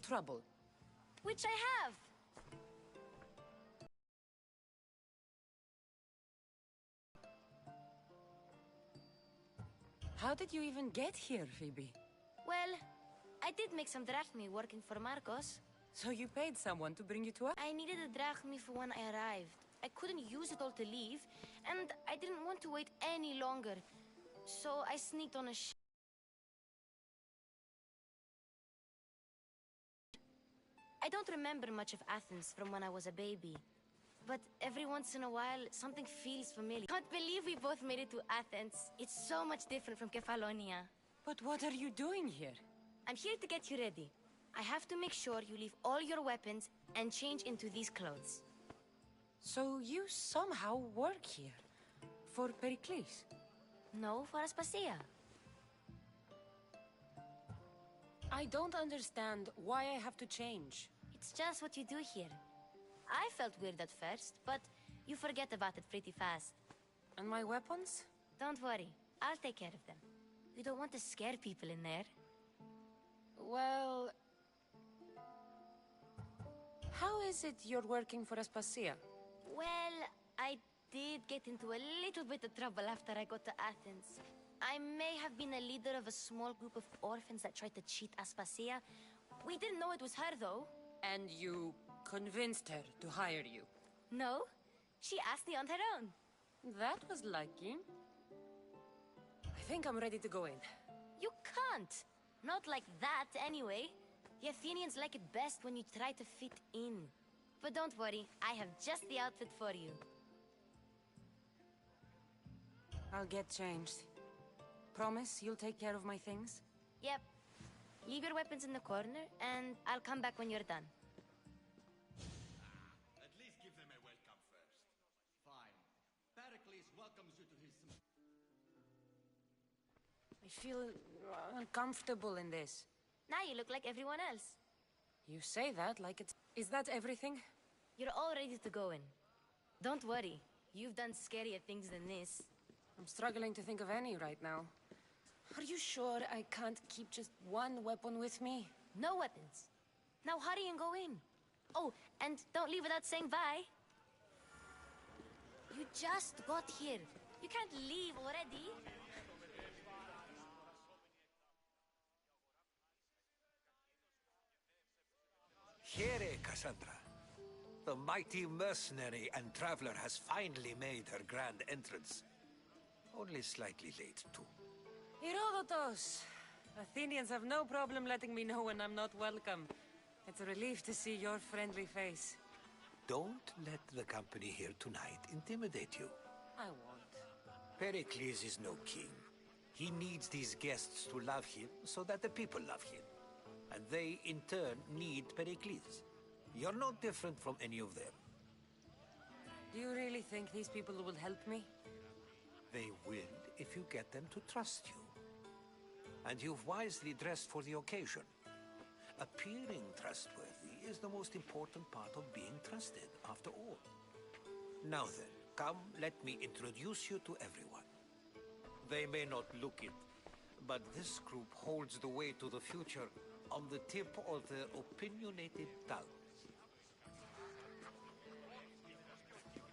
trouble. Which I have. How did you even get here, Phoebe? Well, I did make some drachmi working for Marcos. So you paid someone to bring you to us? I needed a drachmi for when I arrived. I couldn't use it all to leave, and I didn't want to wait any longer. So I sneaked on a I don't remember much of Athens from when I was a baby. But every once in a while, something feels familiar. Can't believe we both made it to Athens. It's so much different from Kefalonia. But what are you doing here? I'm here to get you ready. I have to make sure you leave all your weapons and change into these clothes. So you somehow work here? For Pericles? No, for Aspasia. I don't understand why I have to change. It's just what you do here. I felt weird at first, but you forget about it pretty fast. And my weapons? Don't worry, I'll take care of them. You don't want to scare people in there. Well... How is it you're working for Aspasia? Well, I did get into a little bit of trouble after I got to Athens. I may have been a leader of a small group of orphans that tried to cheat Aspasia. We didn't know it was her, though. And you convinced her to hire you? No, she asked me on her own. That was lucky. I think I'm ready to go in. You can't. Not like that, anyway. The Athenians like it best when you try to fit in. But don't worry, I have just the outfit for you. I'll get changed. Promise you'll take care of my things? Yep. Leave your weapons in the corner, and I'll come back when you're done. At least give them a welcome first. Fine. Pericles welcomes you to his... I feel uncomfortable in this. Now you look like everyone else. You say that like it's... Is that everything? You're all ready to go in. Don't worry. You've done scarier things than this. I'm struggling to think of any right now. Are you sure I can't keep just one weapon with me? No weapons. Now hurry and go in. Oh, and don't leave without saying bye. You just got here. You can't leave already. Here, Cassandra. The mighty mercenary and traveler has finally made her grand entrance. Only slightly late, too. Herodotus! Athenians have no problem letting me know when I'm not welcome. It's a relief to see your friendly face. Don't let the company here tonight intimidate you. I won't. Pericles is no king. He needs these guests to love him so that the people love him. And they, in turn, need Pericles. You're no different from any of them. Do you really think these people will help me? They will if you get them to trust you. And you've wisely dressed for the occasion. Appearing trustworthy is the most important part of being trusted, after all. Now then, come, let me introduce you to everyone. They may not look it, but this group holds the way to the future on the tip of their opinionated tongues.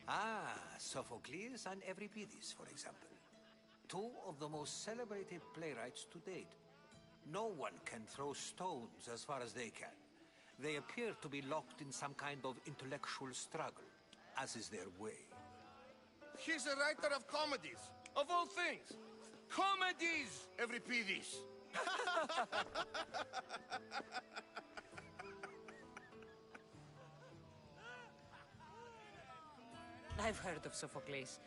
Ah, Sophocles and Euripides, for example. Two of the most celebrated playwrights to date. No one can throw stones as far as they can. They appear to be locked in some kind of intellectual struggle, as is their way. He's a writer of comedies, of all things. Comedies, Euripides. I've heard of Sophocles.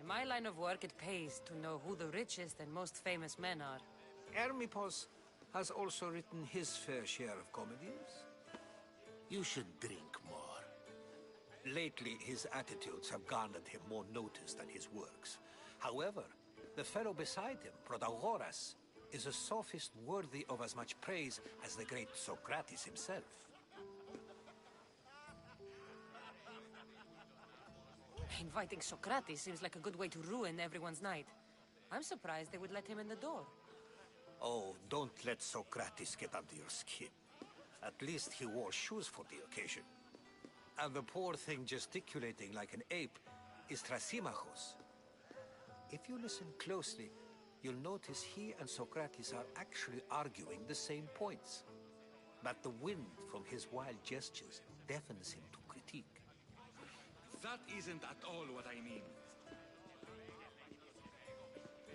In my line of work, it pays to know who the richest and most famous men are. Hermippos has also written his fair share of comedies. You should drink more. Lately, his attitudes have garnered him more notice than his works. However, the fellow beside him, Protagoras, is a sophist worthy of as much praise as the great Socrates himself. Inviting Socrates seems like a good way to ruin everyone's night. I'm surprised they would let him in the door. Oh, don't let Socrates get under your skin. At least he wore shoes for the occasion. And the poor thing gesticulating like an ape is Thrasymachos. If you listen closely, you'll notice he and Socrates are actually arguing the same points. But the wind from his wild gestures deafens him to critique. That isn't at all what I mean.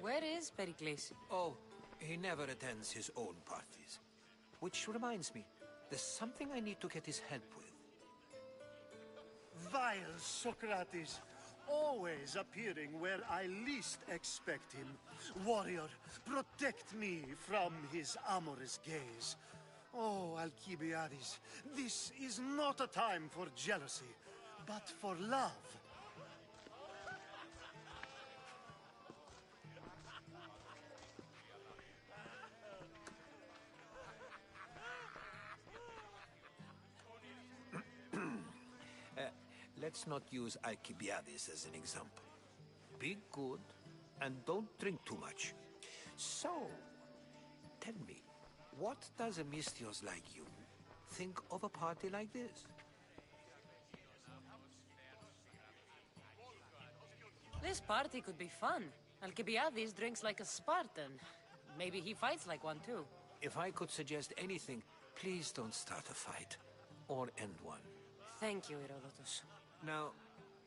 Where is Pericles? Oh, he never attends his own parties. Which reminds me, there's something I need to get his help with. Vile Socrates, always appearing where I least expect him. Warrior, protect me from his amorous gaze. Oh, Alcibiades, this is not a time for jealousy, but for love. Let's not use Alcibiades as an example. Be good, and don't drink too much. So, tell me, what does a Mystios like you think of a party like this? This party could be fun. Alcibiades drinks like a Spartan. Maybe he fights like one too. If I could suggest anything, please don't start a fight. Or end one. Thank you, Herodotus. Now,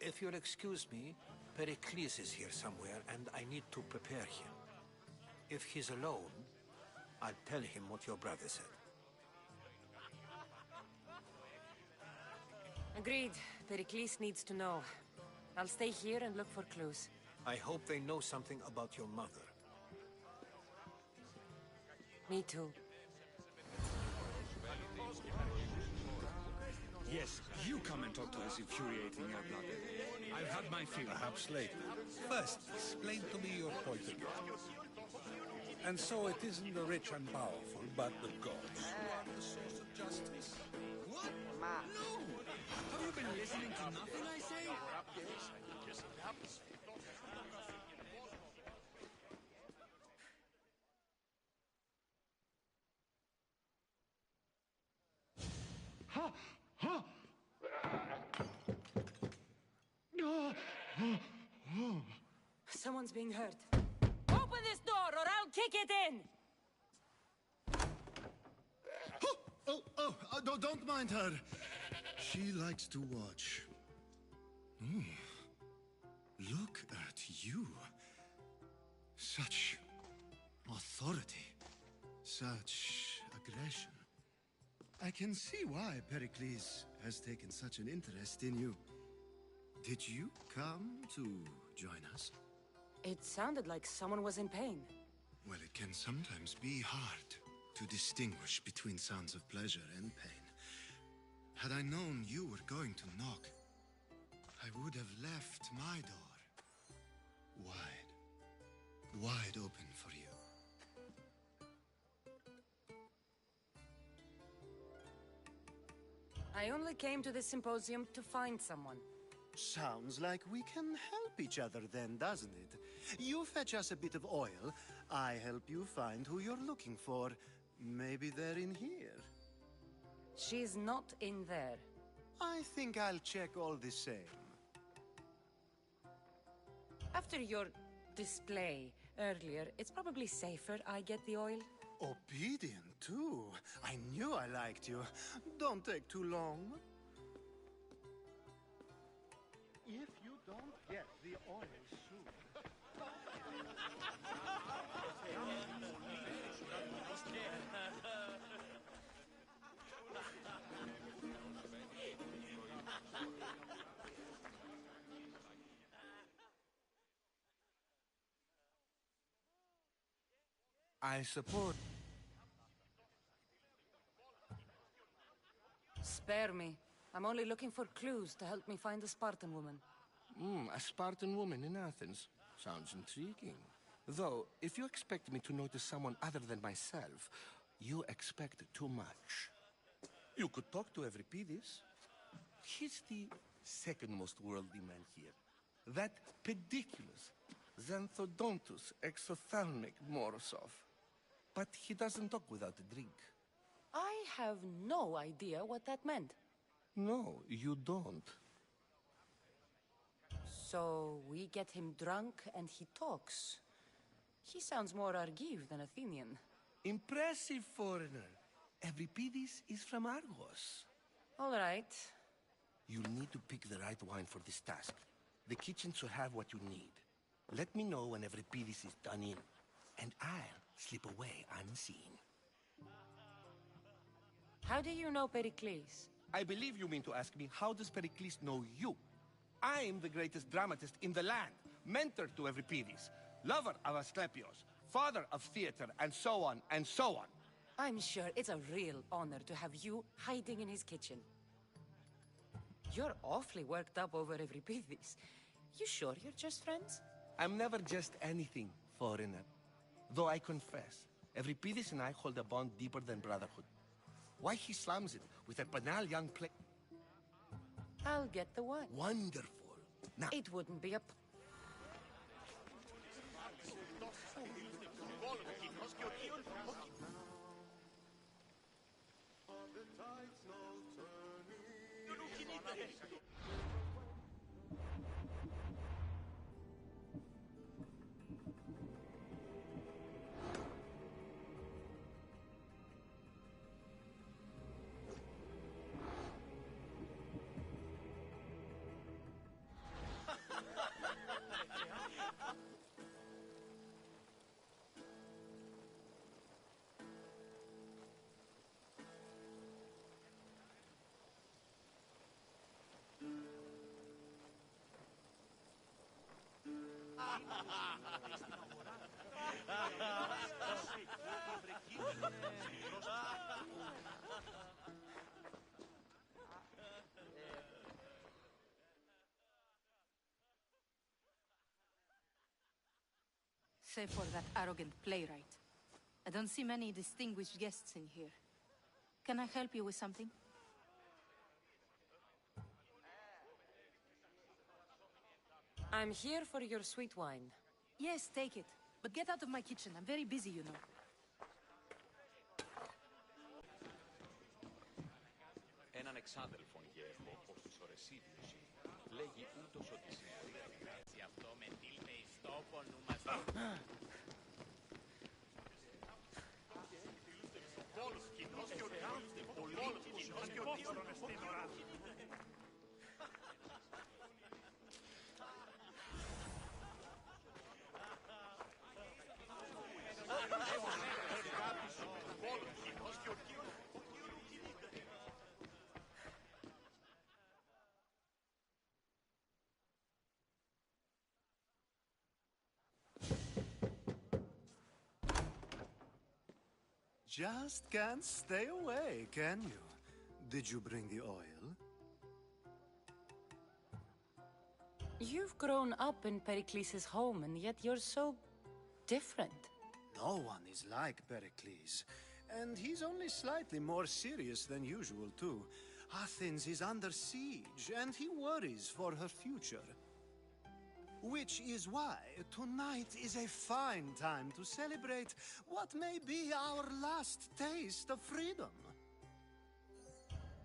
if you'll excuse me, Pericles is here somewhere, and I need to prepare him. If he's alone, I'll tell him what your brother said. Agreed. Pericles needs to know. I'll stay here and look for clues. I hope they know something about your mother. Me too. Yes, you come and talk to this infuriating air-blooded. I've had my fill. Perhaps later. First, explain to me your point of view. And so it isn't the rich and powerful, but the gods who are the source of justice. What? No! Have you been listening to nothing I say? Someone's being hurt. Open this door or I'll kick it in! Don't mind her. She likes to watch. Look at you. Such authority. Such aggression. I can see why Pericles has taken such an interest in you. Did you come to join us? It sounded like someone was in pain. Well, it can sometimes be hard to distinguish between sounds of pleasure and pain. Had I known you were going to knock, I would have left my door wide open for you. I only came to this symposium to find someone. Sounds like we can help each other then, doesn't it? You fetch us a bit of oil, I help you find who you're looking for. Maybe they're in here. She's not in there. I think I'll check all the same. After your display earlier, it's probably safer I get the oil. Obedient, too. I knew I liked you. Don't take too long. If you don't get the oil soon... I suppose... Spare me. I'm only looking for clues to help me find the Spartan woman. A Spartan woman in Athens. Sounds intriguing. Though, if you expect me to notice someone other than myself, you expect too much. You could talk to Euripides. He's the second most worldly man here. That pediculous Xanthodontus exophthalmic Morosov. But he doesn't talk without a drink. I have no idea what that meant. No, you don't. So we get him drunk and he talks. He sounds more Argiv than Athenian. Impressive, foreigner. Euripides is from Argos. All right. You'll need to pick the right wine for this task. The kitchen should have what you need. Let me know when Euripides is done in, and I'll slip away unseen. How do you know Pericles? I believe you mean to ask me, how does Pericles know you? I'm the greatest dramatist in the land, mentor to Euripides, lover of Asclepios, father of theater, and so on, and so on. I'm sure it's a real honor to have you hiding in his kitchen. You're awfully worked up over Euripides. You sure you're just friends? I'm never just anything, foreigner. Though I confess, Euripides and I hold a bond deeper than brotherhood. Why he slams it with a banal young play... I'll get the wine. Wonderful. Now... It wouldn't be a... Save for that arrogant playwright. I don't see many distinguished guests in here. Can I help you with something? I'm here for your sweet wine. Yes, take it. But get out of my kitchen. I'm very busy, you know. Έναν εξάδελφον γεύω, ως τους ορεσίδιους, λέγει ούτως ότι συναντήσει αυτό με τίλμε εις τόπο νου μας. Πόλος κοινός και ορκάστε, πολίτης κοινός και ορκάστε. Just can't stay away, can you? Did you bring the oil? You've grown up in Pericles' home, and yet you're so different. No one is like Pericles. And he's only slightly more serious than usual, too. Athens is under siege, and he worries for her future. Which is why tonight is a fine time to celebrate what may be our last taste of freedom.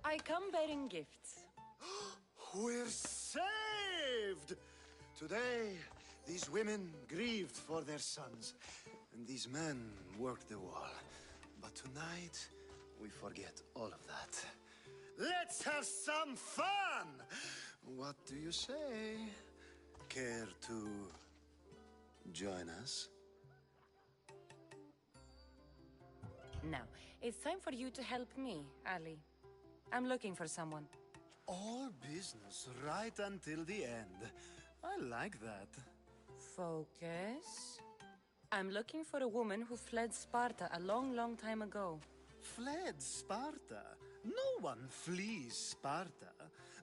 I come bearing gifts. We're saved! Today, these women grieved for their sons, and these men worked the wall. But tonight, we forget all of that. Let's have some fun! What do you say? Care to join us? Now, it's time for you to help me, Ali. I'm looking for someone. All business right until the end. I like that. Focus. I'm looking for a woman who fled Sparta a long, long time ago. Fled Sparta? No one flees Sparta.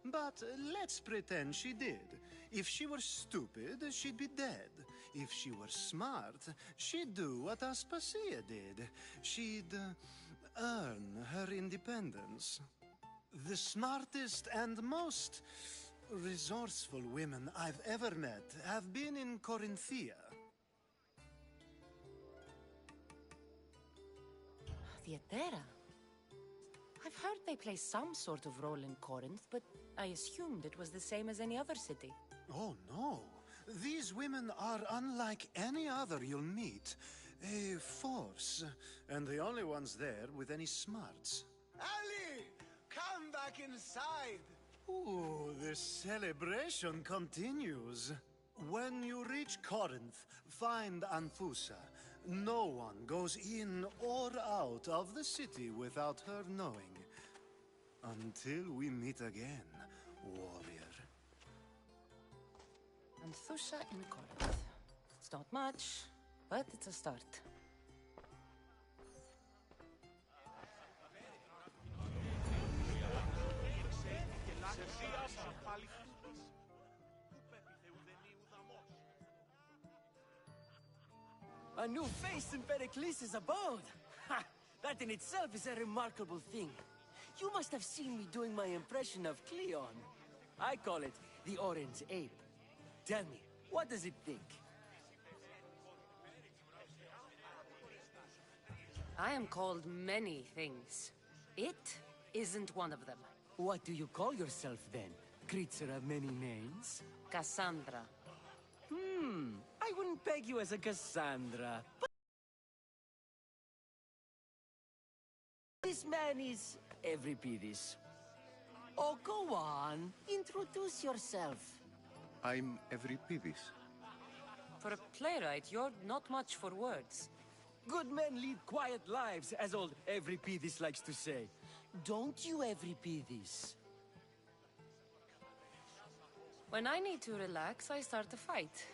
But let's pretend she did. If she were stupid, she'd be dead. If she were smart, she'd do what Aspasia did. She'd earn her independence. The smartest and most resourceful women I've ever met have been in Corinthia. Theatera. I've heard they play some sort of role in Corinth, but I assumed it was the same as any other city. Oh, no. These women are unlike any other you'll meet. A force, and the only ones there with any smarts. Ali! Come back inside! Ooh, the celebration continues. When you reach Corinth, find Anfusa. No one goes in or out of the city without her knowing. Until we meet again, warrior. Anthusha in Corinth. It's not much, but it's a start. A new face in Pericles' abode! Ha! That in itself is a remarkable thing. You must have seen me doing my impression of Cleon. I call it the Orange Ape. Tell me, what does it think? I am called many things. It isn't one of them. What do you call yourself then? Creature of many names? Cassandra. I wouldn't peg you as a Cassandra, but this man is Euripides. Oh, go on. Introduce yourself. I'm Euripides. For a playwright, you're not much for words. Good men lead quiet lives, as old Euripides likes to say. Don't you, Euripides? When I need to relax, I start a fight.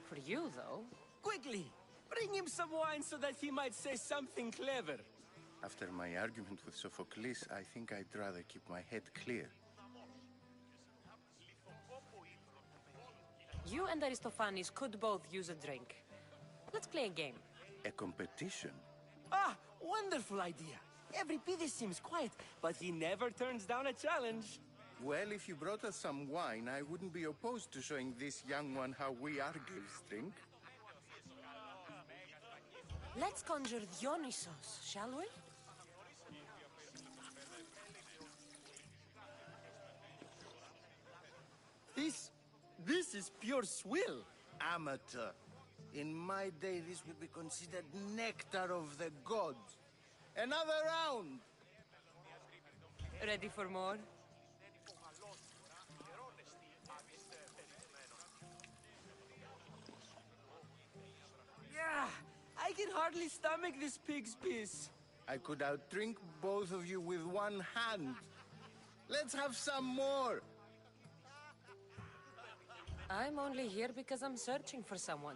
For you, though... Quickly! Bring him some wine so that he might say something clever. After my argument with Sophocles, I think I'd rather keep my head clear. You and Aristophanes could both use a drink. Let's play a game. A competition? Ah, wonderful idea. Euripides seems quiet, but he never turns down a challenge. Well, if you brought us some wine, I wouldn't be opposed to showing this young one how we Argives drink. Let's conjure Dionysos, shall we? This is pure swill. Amateur. In my day, this would be considered nectar of the gods. Another round! Ready for more? Yeah, I can hardly stomach this pig's piss. I could outdrink both of you with one hand. Let's have some more! I'm only here because I'm searching for someone.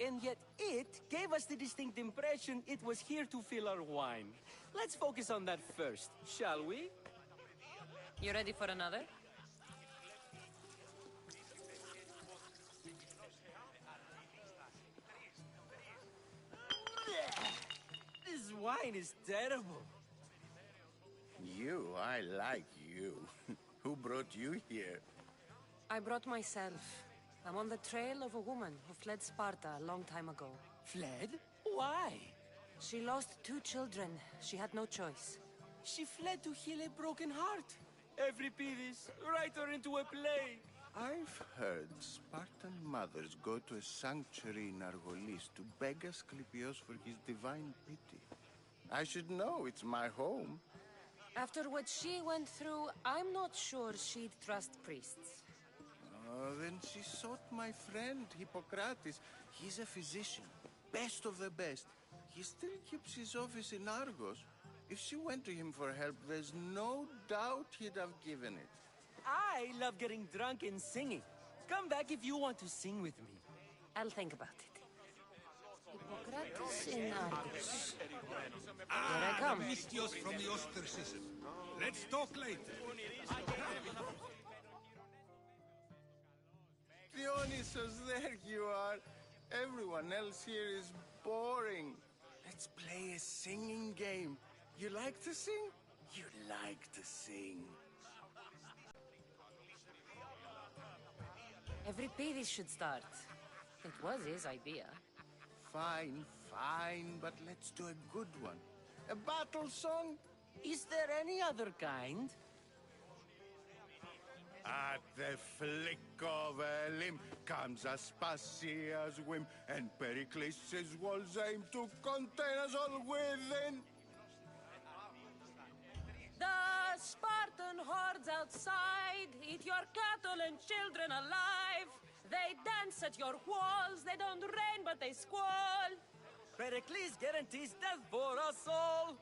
And yet it gave us the distinct impression it was here to fill our wine. Let's focus on that first, shall we? You ready for another? This wine is terrible. You, I like you. Who brought you here? I brought myself. I'm on the trail of a woman who fled Sparta a long time ago. Fled? Why? She lost 2 children. She had no choice. She fled to heal a broken heart. Euripides, write her into a play. I've heard Spartan mothers go to a sanctuary in Argolis to beg Asclepios for his divine pity. I should know, it's my home. After what she went through, I'm not sure she'd trust priests. Then she sought my friend, Hippocrates. He's a physician, best of the best. He still keeps his office in Argos. If she went to him for help, there's no doubt he'd have given it. I love getting drunk and singing. Come back if you want to sing with me. I'll think about it. Hippocrates in Argos. Here I come. Mistios from the ostracism. Let's talk later. Dionysos, there you are. Everyone else here is boring. Let's play a singing game. You like to sing? You like to sing. Euripides should start. It was his idea. Fine, fine, but let's do a good one. A battle song? Is there any other kind? At the flick of a limb comes Aspasia's whim, and Pericles' walls aim to contain us all within. The Spartan hordes outside eat your cattle and children alive. They dance at your walls, they don't rain but they squall. Pericles guarantees death for us all.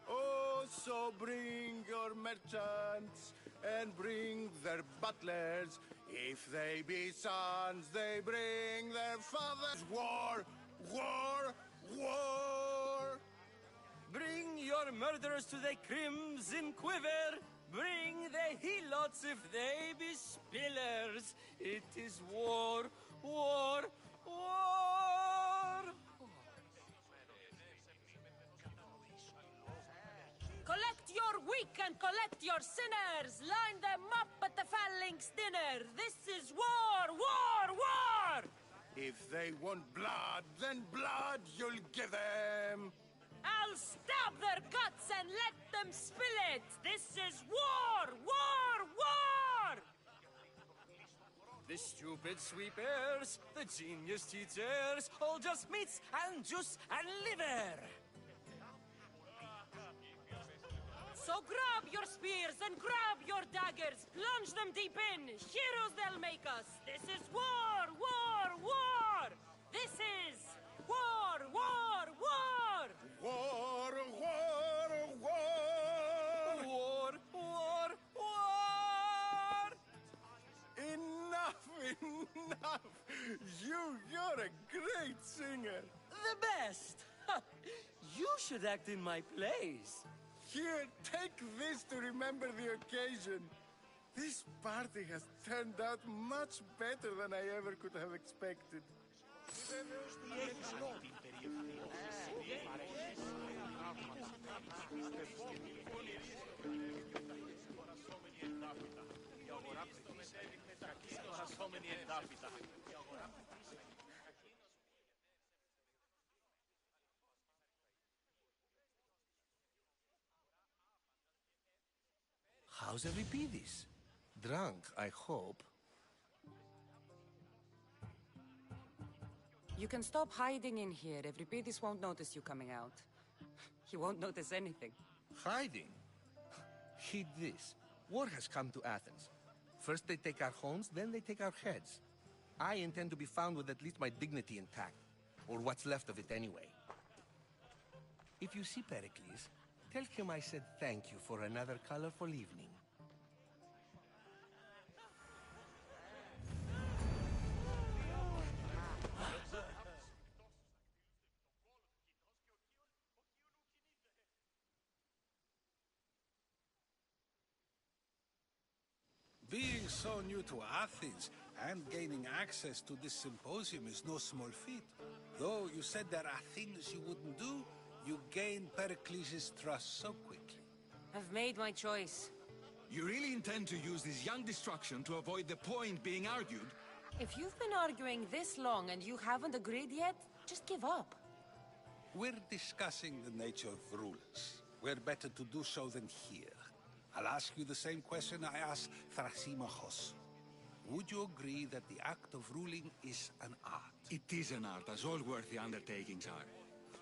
Oh, so bring your merchants and bring their butlers. If they be sons, they bring their fathers. War, war, war! Bring your murderers to the crimson quiver. Bring the helots if they be spillers. It is war, war, war! Collect your weak and collect your sinners. Line them up at the phalanx dinner. This is war, war, war! If they want blood, then blood you'll give them. I'll stab their guts and let them spill it. This is war, war, war! The stupid sweepers, the genius teachers, all just meats and juice and liver. So grab your spears and grab your daggers. Plunge them deep in. Heroes they'll make us. This is war, war, war! This is war, war, war! War, war, war! War, war, war! Enough, enough! You're a great singer. The best! You should act in my plays. Here, take this to remember the occasion. This party has turned out much better than I ever could have expected. How's Euripides? Drunk, I hope. You can stop hiding in here. Euripides won't notice you coming out. He won't notice anything. Hiding? Heed this. War has come to Athens. First they take our homes, then they take our heads. I intend to be found with at least my dignity intact. Or what's left of it anyway. If you see Pericles, tell him I said thank you for another colorful evening. Being so new to Athens and gaining access to this symposium is no small feat. Though you said there are things you wouldn't do, you gained Pericles' trust so quickly. I've made my choice. You really intend to use this young destruction to avoid the point being argued? If you've been arguing this long and you haven't agreed yet, just give up. We're discussing the nature of rulers. Where better to do so than here? I'll ask you the same question I asked Thrasymachos. Would you agree that the act of ruling is an art? It is an art, as all worthy undertakings are.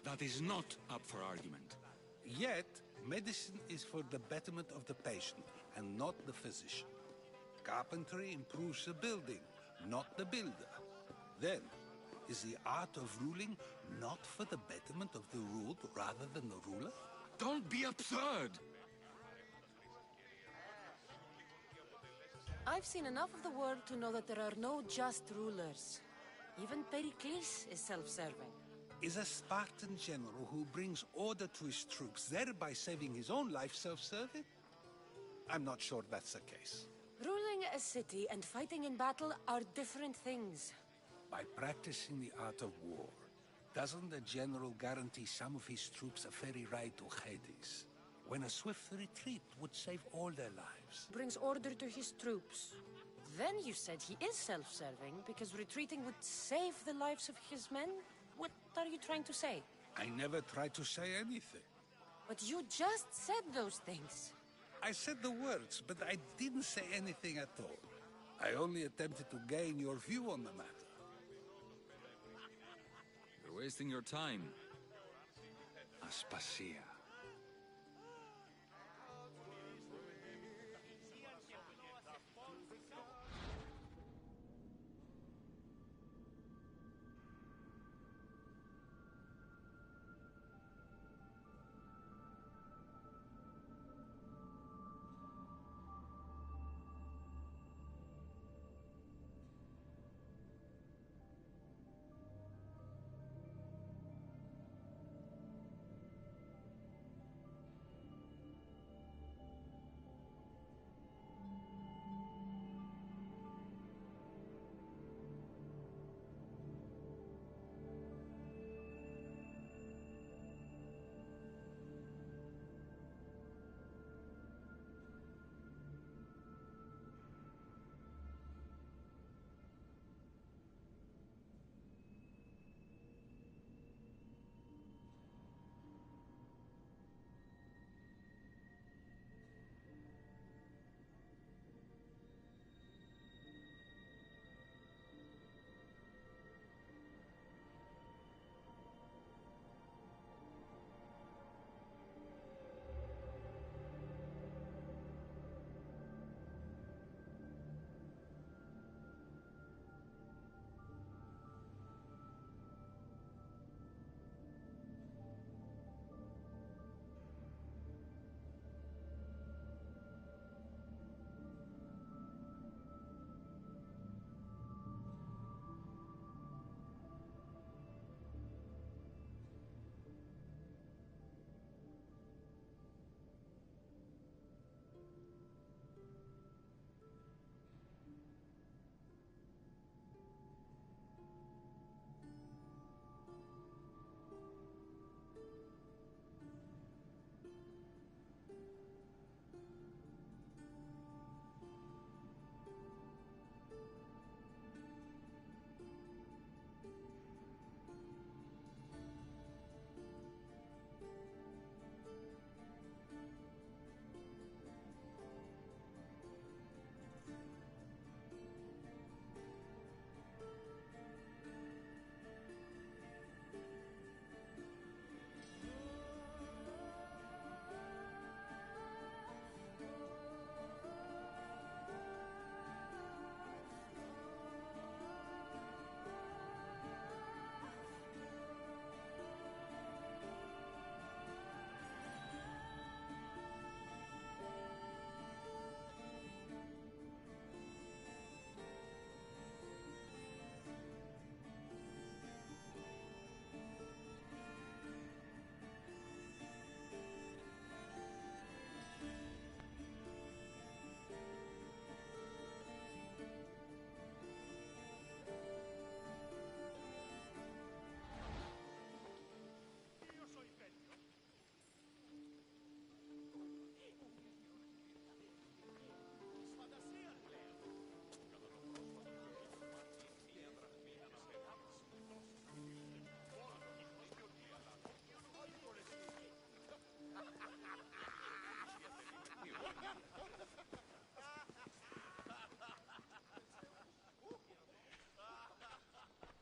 That is not up for argument. Yet, medicine is for the betterment of the patient, and not the physician. Carpentry improves the building, not the builder. Then, is the art of ruling not for the betterment of the ruled rather than the ruler? Don't be absurd! I've seen enough of the world to know that there are no just rulers. Even Pericles is self-serving. Is a Spartan general who brings order to his troops, thereby saving his own life, self-serving? I'm not sure that's the case. Ruling a city and fighting in battle are different things. By practicing the art of war, doesn't the general guarantee some of his troops a ferry ride to Hades, when a swift retreat would save all their lives? Brings order to his troops. Then you said he is self-serving because retreating would save the lives of his men? What are you trying to say? I never tried to say anything. But you just said those things. I said the words, but I didn't say anything at all. I only attempted to gain your view on the matter. You're wasting your time. Aspasia.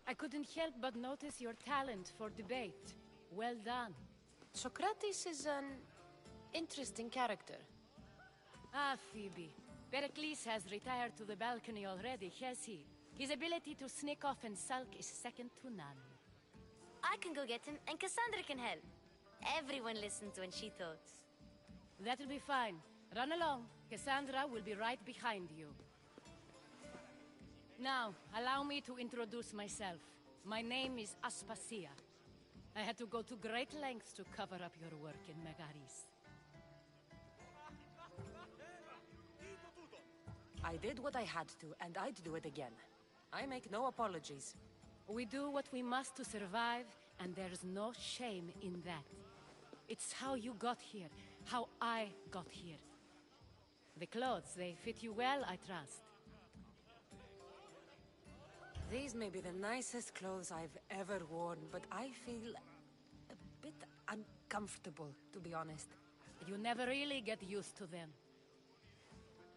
I couldn't help but notice your talent for debate. Well done. Socrates is an interesting character. Ah, Phoebe. Pericles has retired to the balcony already, has he? His ability to sneak off and sulk is second to none. I can go get him, and Cassandra can help. Everyone listens when she talks. That'll be fine. Run along. Cassandra will be right behind you. Now, allow me to introduce myself. My name is Aspasia. I had to go to great lengths to cover up your work in Megaris. I did what I had to, and I'd do it again. I make no apologies. We do what we must to survive, and there's no shame in that. It's how you got here, how I got here. The clothes, they fit you well, I trust. These may be the nicest clothes I've ever worn, but I feel a bit uncomfortable, to be honest. You never really get used to them.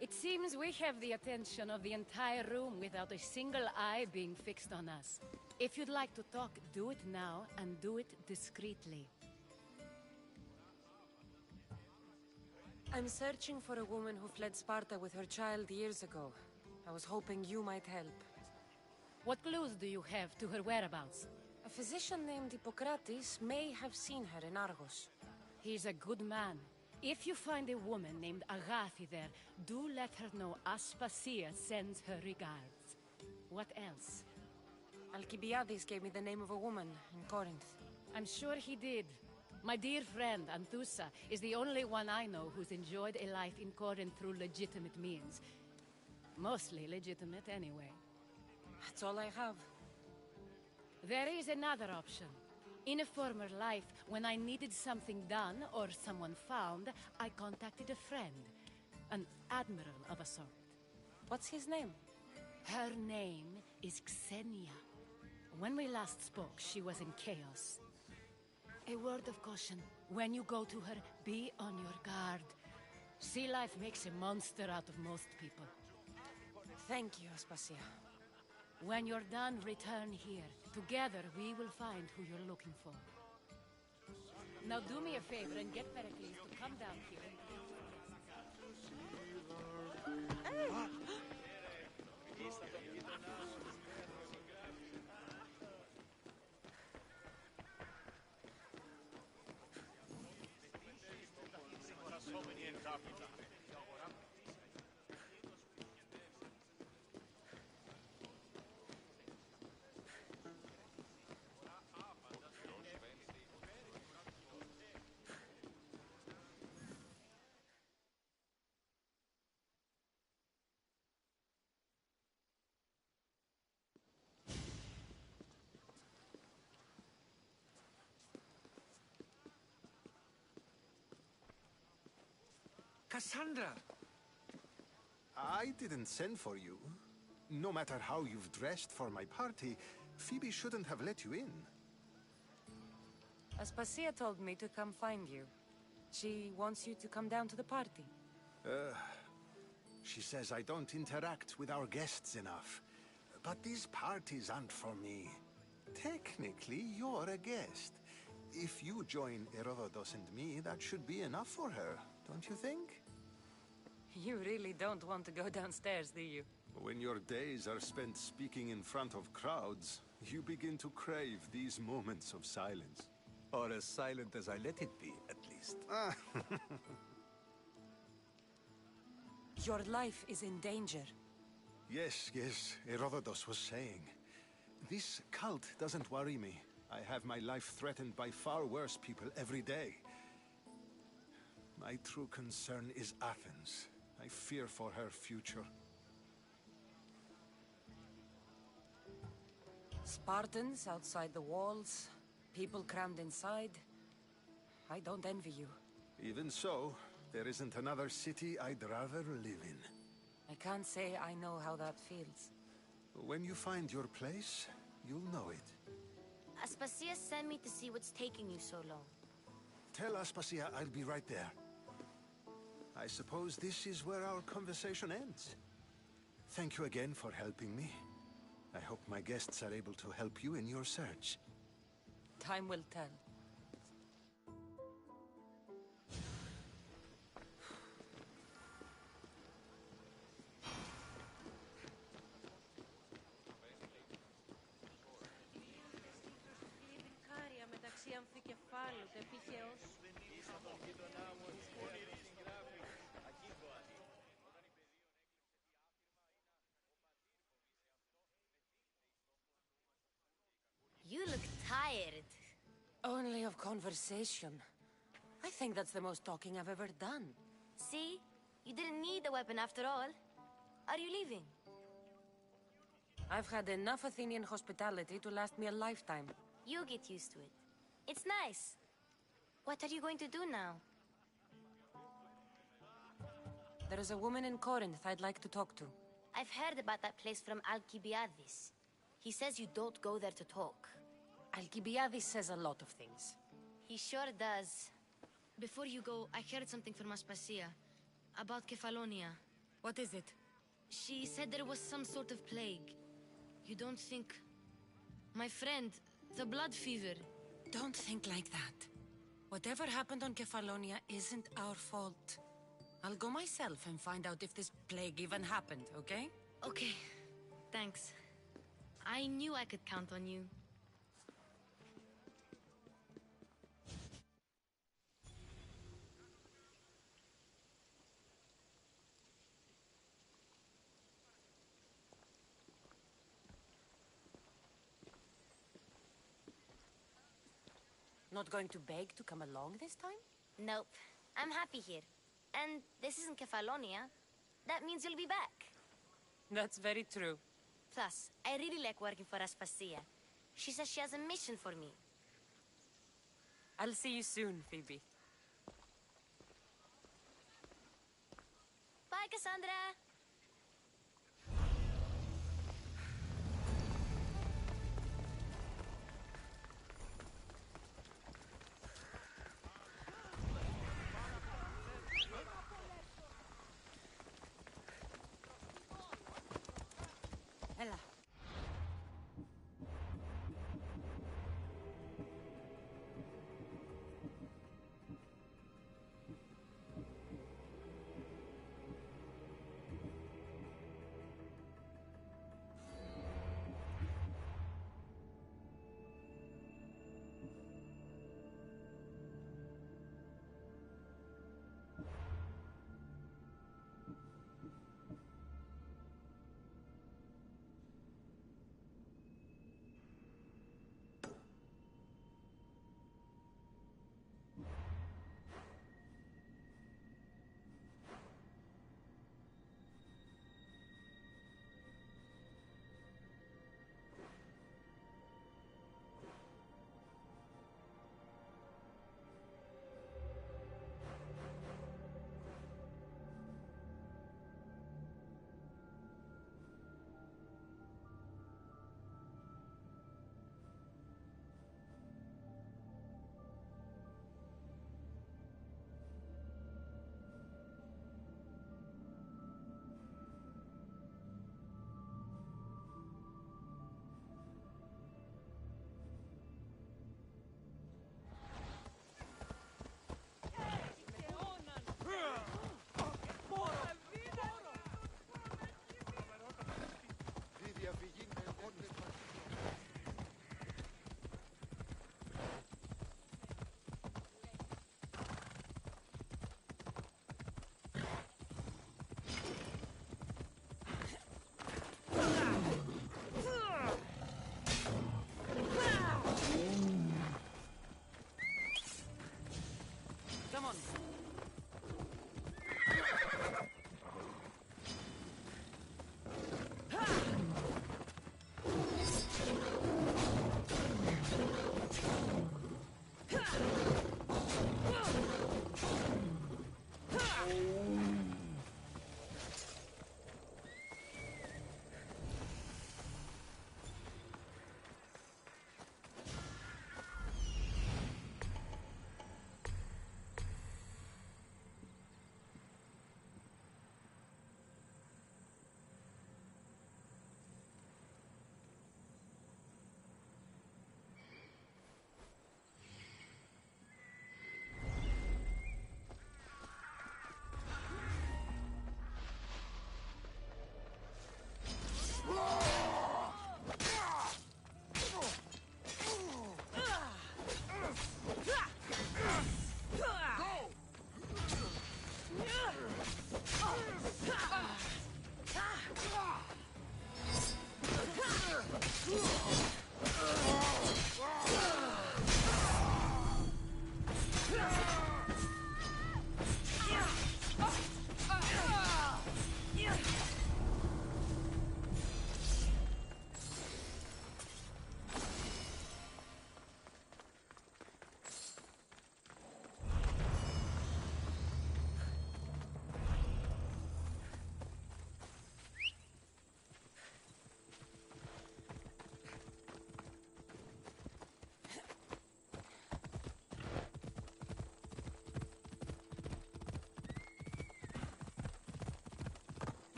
It seems we have the attention of the entire room without a single eye being fixed on us. If you'd like to talk, do it now, and do it discreetly. I'm searching for a woman who fled Sparta with her child years ago. I was hoping you might help. What clues do you have to her whereabouts? A physician named Hippocrates may have seen her in Argos. He's a good man. If you find a woman named Agathi there, do let her know Aspasia sends her regards. What else? Alcibiades gave me the name of a woman in Corinth. I'm sure he did. My dear friend, Anthusa, is the only one I know who's enjoyed a life in Corinth through legitimate means. Mostly legitimate, anyway. That's all I have. There is another option. In a former life, when I needed something done or someone found, I contacted a friend. An admiral of a sort. What's his name? Her name is Xenia. When we last spoke, she was in chaos. A word of caution. When you go to her, be on your guard. Sea life makes a monster out of most people. Thank you, Aspasia. When you're done, return here. Together, we will find who you're looking for. Now do me a favor and get Pericles to come down here and... Cassandra! I didn't send for you. No matter how you've dressed for my party, Phoebe shouldn't have let you in. Aspasia told me to come find you. She wants you to come down to the party. She says I don't interact with our guests enough. But these parties aren't for me. Technically, you're a guest. If you join Herodotus and me, that should be enough for her, don't you think? You really don't want to go downstairs, do you? When your days are spent speaking in front of crowds, you begin to crave these moments of silence. Or as silent as I let it be, at least. Your life is in danger. Yes, Herodotus was saying. This cult doesn't worry me. I have my life threatened by far worse people every day. My true concern is Athens. I fear for her future. Spartans outside the walls, people crammed inside. I don't envy you. Even so, there isn't another city I'd rather live in. I can't say I know how that feels. When you find your place, you'll know it. Aspasia sent me to see what's taking you so long. Tell Aspasia I'll be right there. I suppose this is where our conversation ends. Thank you again for helping me. I hope my guests are able to help you in your search. Time will tell. You look tired. Only of conversation. I think that's the most talking I've ever done. See? You didn't need the weapon after all. Are you leaving? I've had enough Athenian hospitality to last me a lifetime. You get used to it. It's nice. What are you going to do now? There is a woman in Corinth I'd like to talk to. I've heard about that place from Alcibiades. He says you don't go there to talk. Alcibiades says a lot of things. He sure does. Before you go, I heard something from Aspasia. About Kefalonia. What is it? She said there was some sort of plague. You don't think... My friend, the blood fever. Don't think like that. Whatever happened on Kefalonia isn't our fault. I'll go myself and find out if this plague even happened, okay? Okay. Thanks. I knew I could count on you. Not going to beg to come along this time? Nope. I'm happy here. And this isn't Kefalonia. That means you'll be back. That's very true. Plus, I really like working for Aspasia. She says she has a mission for me. I'll see you soon, Phoebe. Bye, Cassandra! Ella. Come on.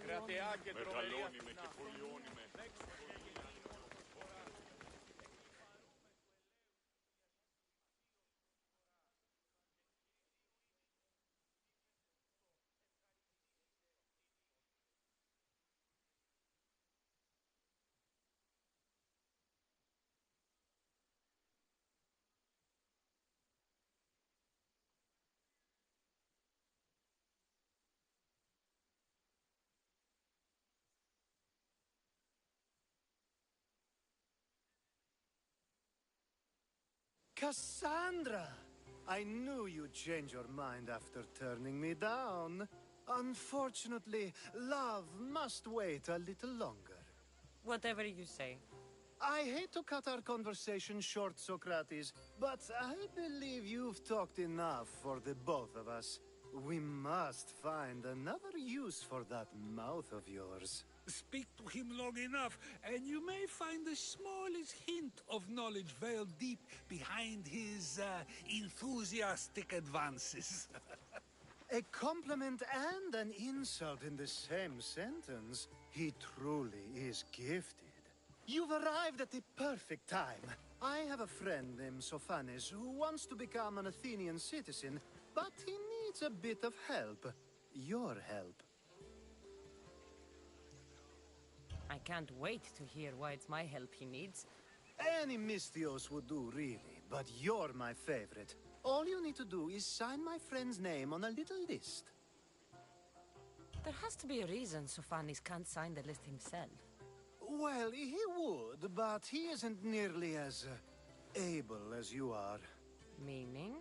Κρατεά και τρομερή. Με και πολιώνει με. Cassandra! I knew you'd change your mind after turning me down. Unfortunately, love must wait a little longer. Whatever you say. I hate to cut our conversation short, Socrates, but I believe you've talked enough for the both of us. We must find another use for that mouth of yours. Speak to him long enough, and you may find the smallest hint of knowledge veiled deep behind his enthusiastic advances. A compliment and an insult in the same sentence. He truly is gifted. You've arrived at the perfect time. I have a friend named Sophanes who wants to become an Athenian citizen, but he needs a bit of help. Your help. I can't wait to hear why it's my help he needs. Any Mystios would do, really, but you're my favorite. All you need to do is sign my friend's name on a little list. There has to be a reason Sophanes can't sign the list himself. Well, he would, but he isn't nearly as able as you are. Meaning?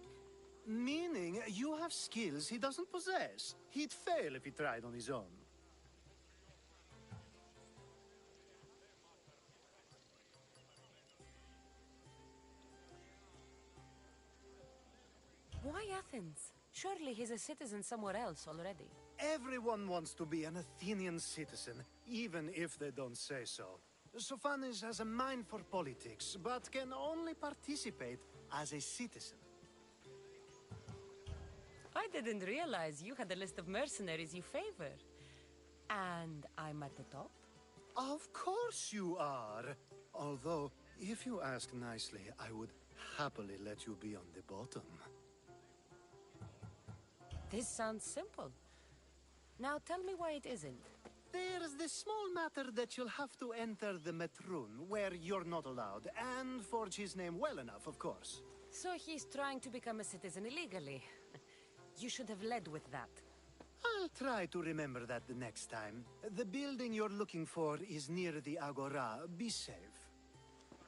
Meaning you have skills he doesn't possess. He'd fail if he tried on his own. Why Athens? Surely he's a citizen somewhere else already. Everyone wants to be an Athenian citizen, even if they don't say so. Sophanes has a mind for politics, but can only participate as a citizen. I didn't realize you had a list of mercenaries you favor. And I'm at the top? Of course you are. Although, if you ask nicely, I would happily let you be on the bottom. This sounds simple. Now tell me why it isn't. There's the small matter that you'll have to enter the Metroon, where you're not allowed, and forge his name well enough, of course. So he's trying to become a citizen illegally. You should have led with that. I'll try to remember that the next time. The building you're looking for is near the Agora. Be safe.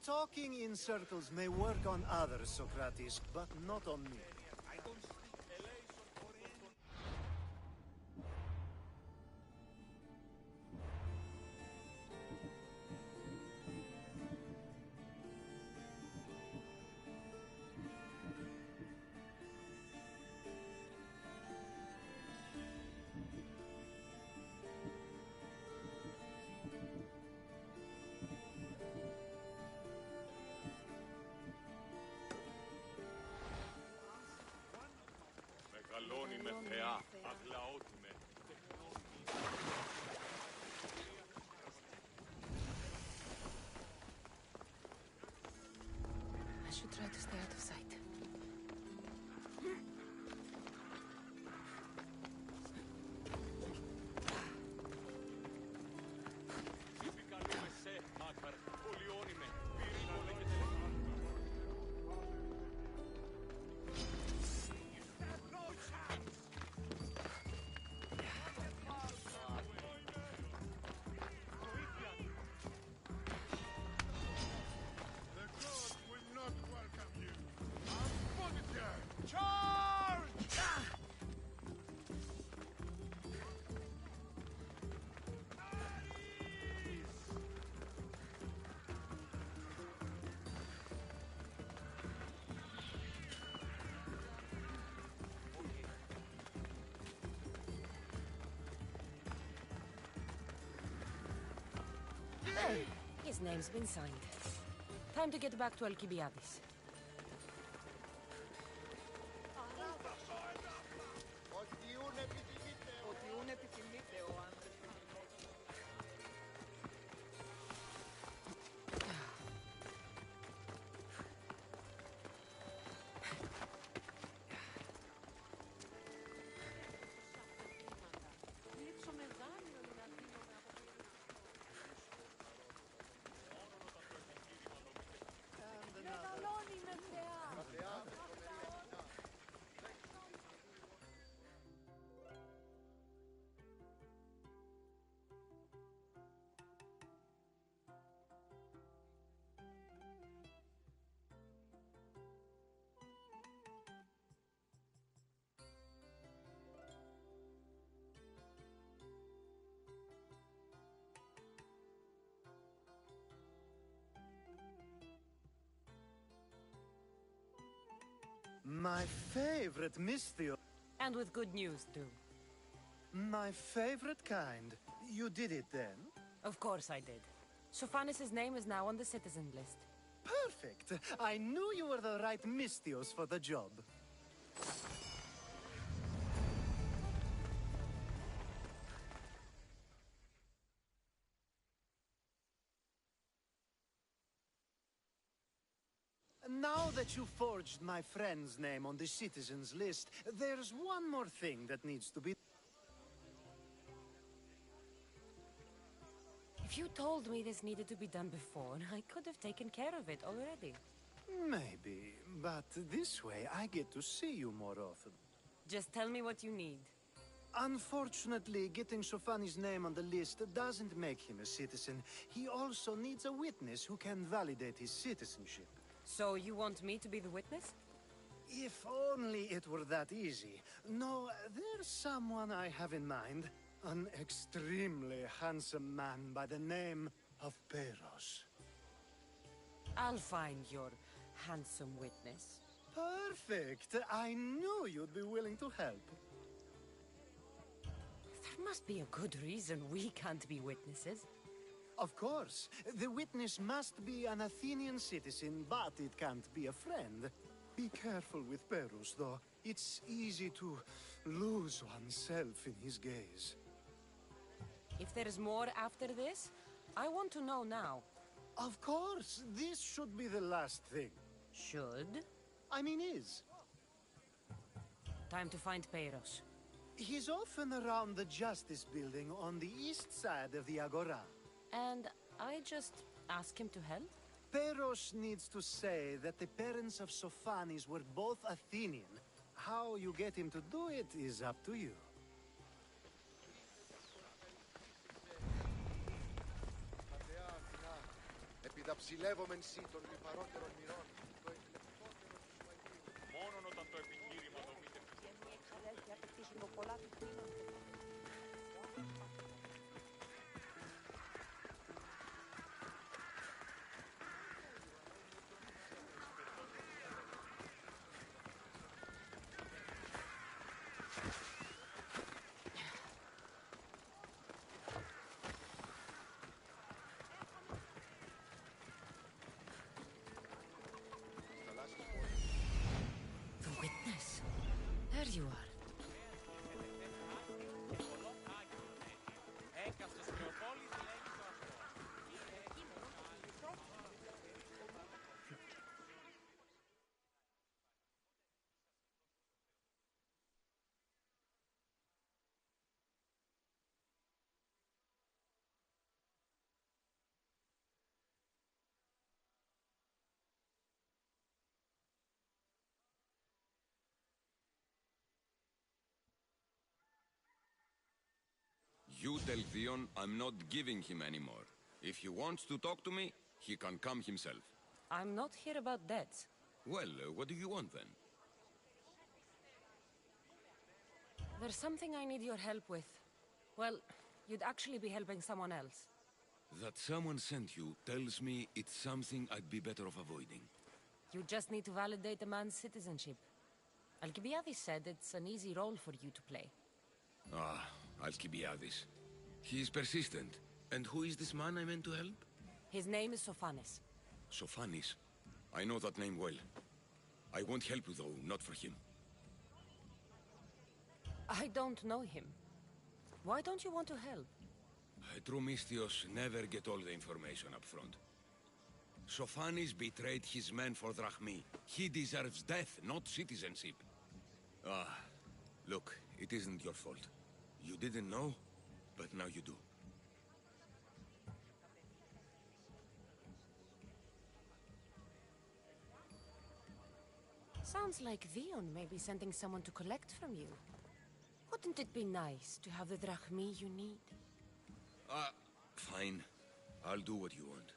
Talking in circles may work on others, Socrates, but not on me. Πολιώνει με θεά, αγλαώτη με. I should try to stay out of sight. Επικαλούμε σε, Άκαρ, πολιώνει με, πυρήνολε και τελεσμά. His name's been signed. Time to get back to Alcibiades. My favorite Mistio. And with good news, too. My favorite kind. You did it then? Of course I did. Sophanis' name is now on the citizen list. Perfect. I knew you were the right Mistios for the job. Now that you forged my friend's name on the citizens list, there's one more thing that needs to be... If you told me this needed to be done before, I could have taken care of it already. Maybe, but this way I get to see you more often. Just tell me what you need. Unfortunately, getting Sofani's name on the list doesn't make him a citizen. He also needs a witness who can validate his citizenship. So you want me to be the witness? If only it were that easy. No, there's someone I have in mind. An extremely handsome man by the name of Peros. I'll find your handsome witness. Perfect. I knew you'd be willing to help. There must be a good reason we can't be witnesses. Of course. The witness must be an Athenian citizen, but it can't be a friend. Be careful with Peros, though. It's easy to lose oneself in his gaze. If there's more after this, I want to know now. Of course. This should be the last thing. Should? I mean is. Time to find Peros. He's often around the Justice Building on the east side of the Agora. And I just ask him to help? Peros needs to say that the parents of Sophanis were both Athenian. How you get him to do it is up to you. Επιδαψιλεύομεν σύ των λιπαρότερων μοιρών. Μόνον όταν το επιχείρημα δομείται. The witness. There you are. You tell Theon I'm not giving him anymore. If he wants to talk to me, he can come himself. I'm not here about debts. Well, what do you want then? There's something I need your help with. Well, you'd actually be helping someone else. That someone sent you tells me it's something I'd be better off avoiding. You just need to validate a man's citizenship. Alcibiades said it's an easy role for you to play. Ah, Alcibiades. He's persistent. And who is this man I meant to help? His name is Sophanes. Sophanes. I know that name well. I won't help you, though, not for him. I don't know him. Why don't you want to help? True Mystios never get all the information up front. Sophanes betrayed his men for Drachmi. He deserves death, not citizenship. Ah, look, it isn't your fault. You didn't know, but now you do. Sounds like Theon may be sending someone to collect from you. Wouldn't it be nice to have the drachmi you need? Fine. I'll do what you want.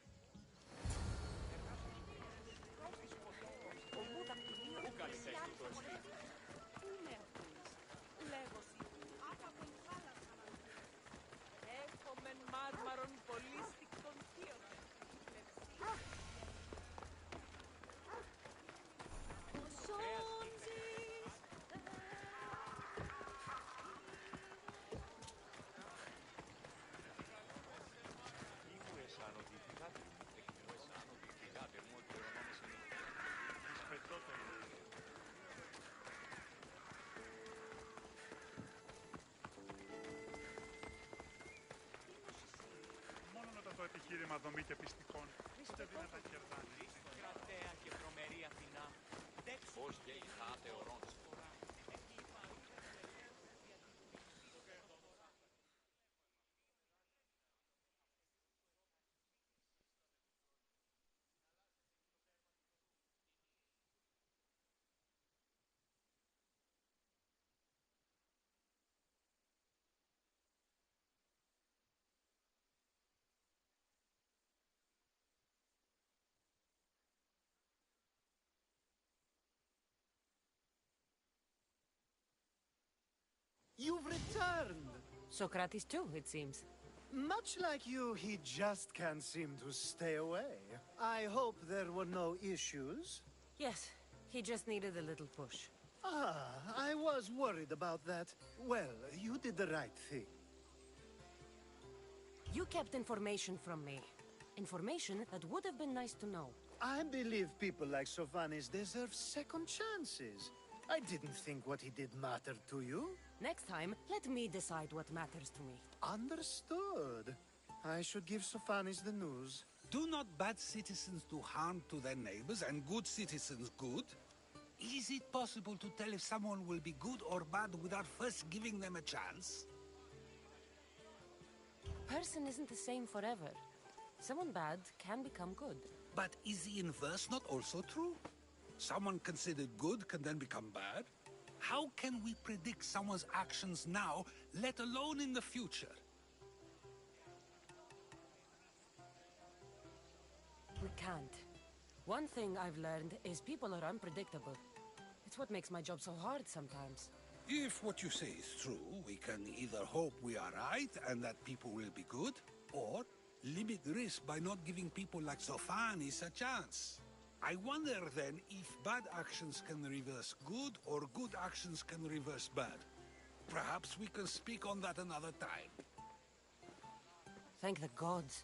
Επιχείρημα δομή και πιστικών, ούτε δυνατά κερδάνε. Κρατέα και τρομερή Αθηνά. Πώς γελχάτε ορών. You've returned! Socrates too, it seems. Much like you, he just can't seem to stay away. I hope there were no issues. Yes, he just needed a little push. Ah, I was worried about that. Well, you did the right thing. You kept information from me. Information that would have been nice to know. I believe people like Sophanes deserve second chances. I didn't think what he did mattered to you. Next time, let me decide what matters to me. Understood. I should give Sophanes the news. Do not bad citizens do harm to their neighbors and good citizens good? Is it possible to tell if someone will be good or bad without first giving them a chance? A person isn't the same forever. Someone bad can become good. But is the inverse not also true? Someone considered good can then become bad? How can we predict someone's actions now, let alone in the future? We can't. One thing I've learned is people are unpredictable. It's what makes my job so hard sometimes. If what you say is true, we can either hope we are right and that people will be good, or limit risk by not giving people like Sophanes a chance. I wonder then if bad actions can reverse good or good actions can reverse bad. Perhaps we can speak on that another time. Thank the gods.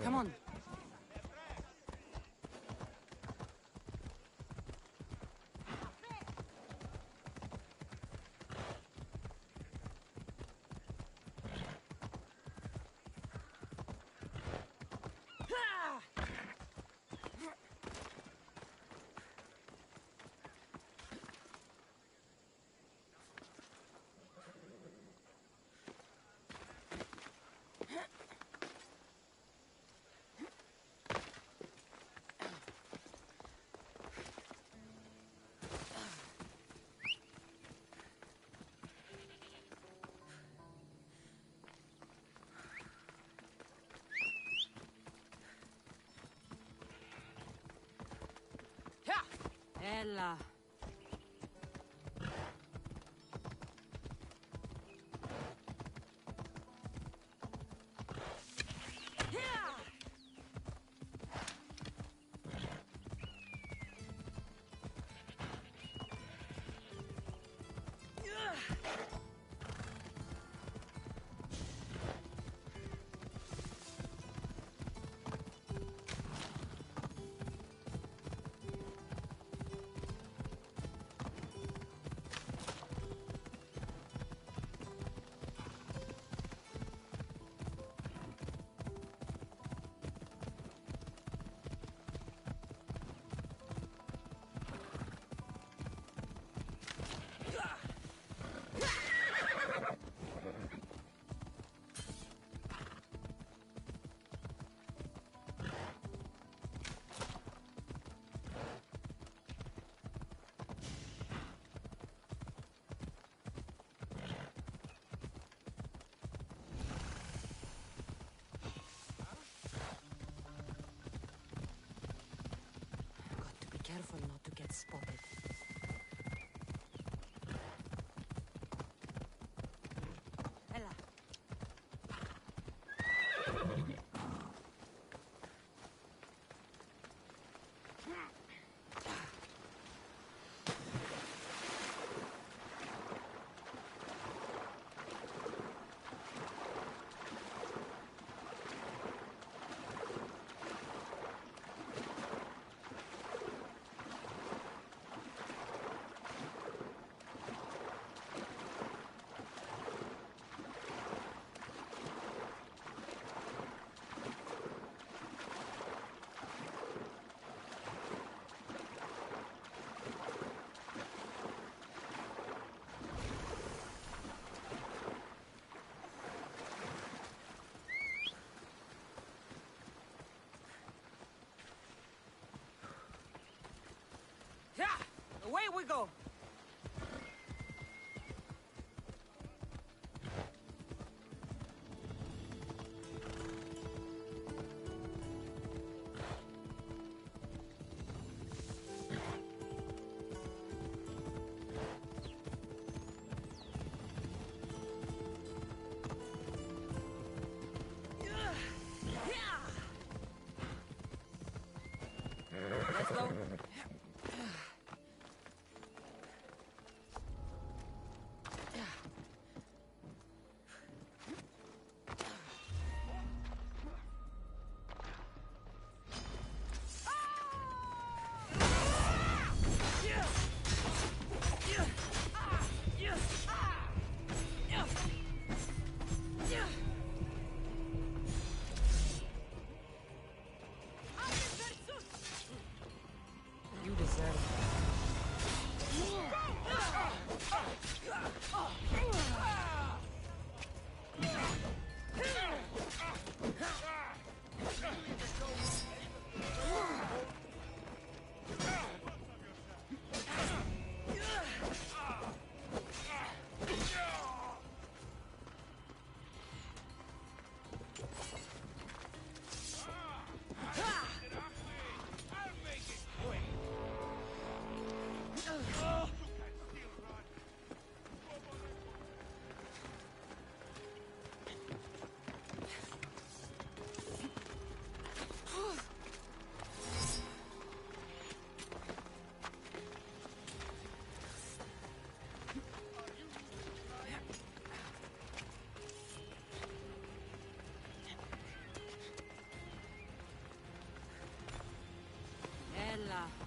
Come on. Ella. Careful not to get spotted. Ella. Away we go! Let's go. Voila.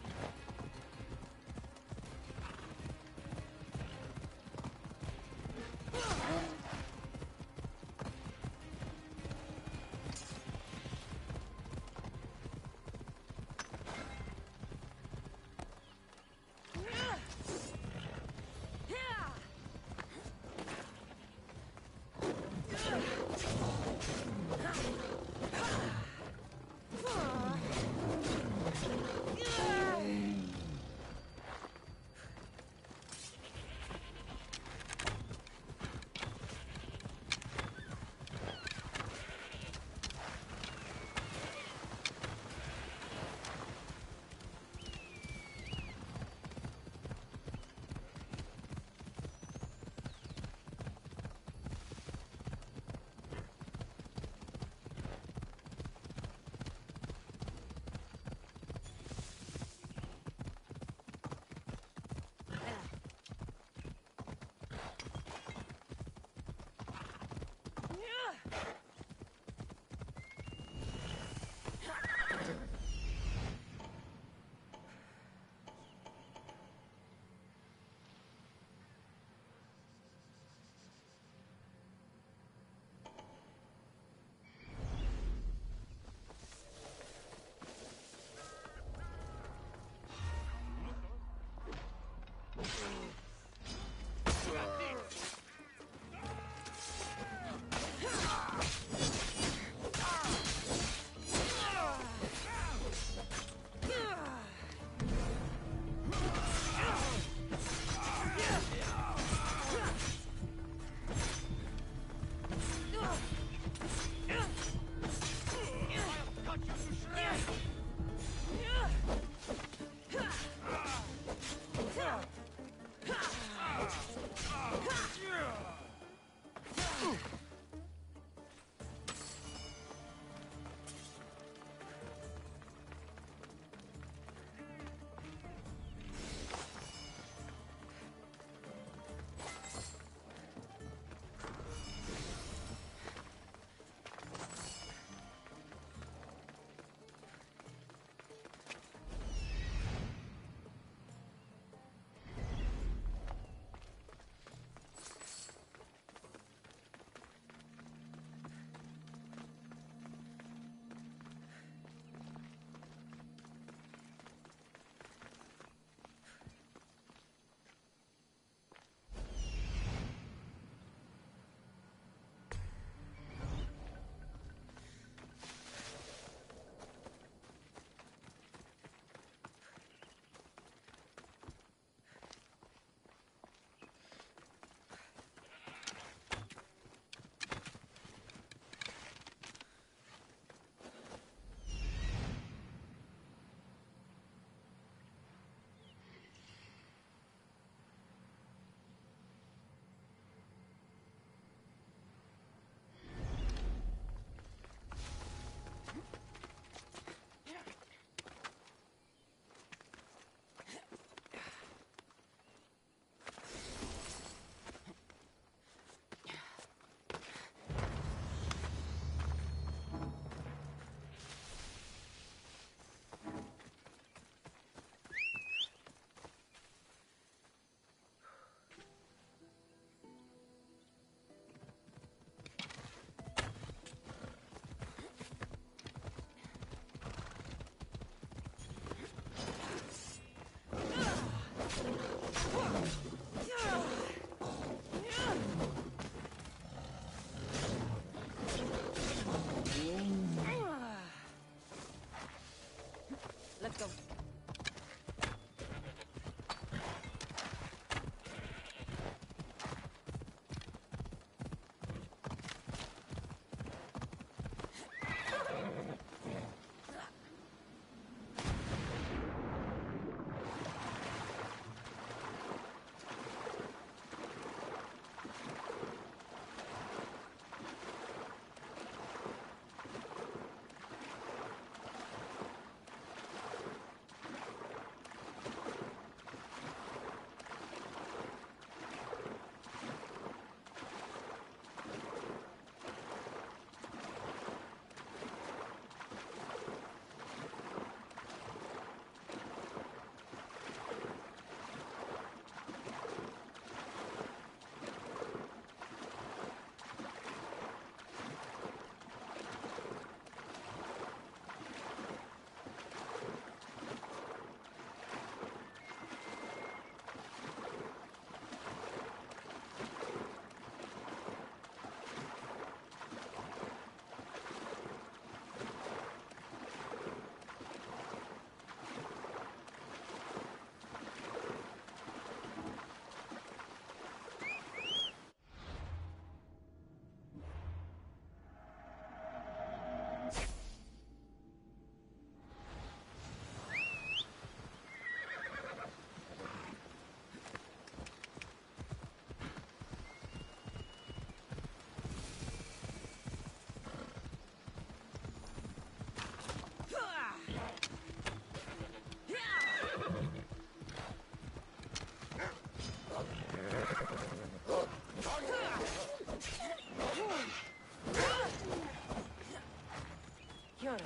Let's go.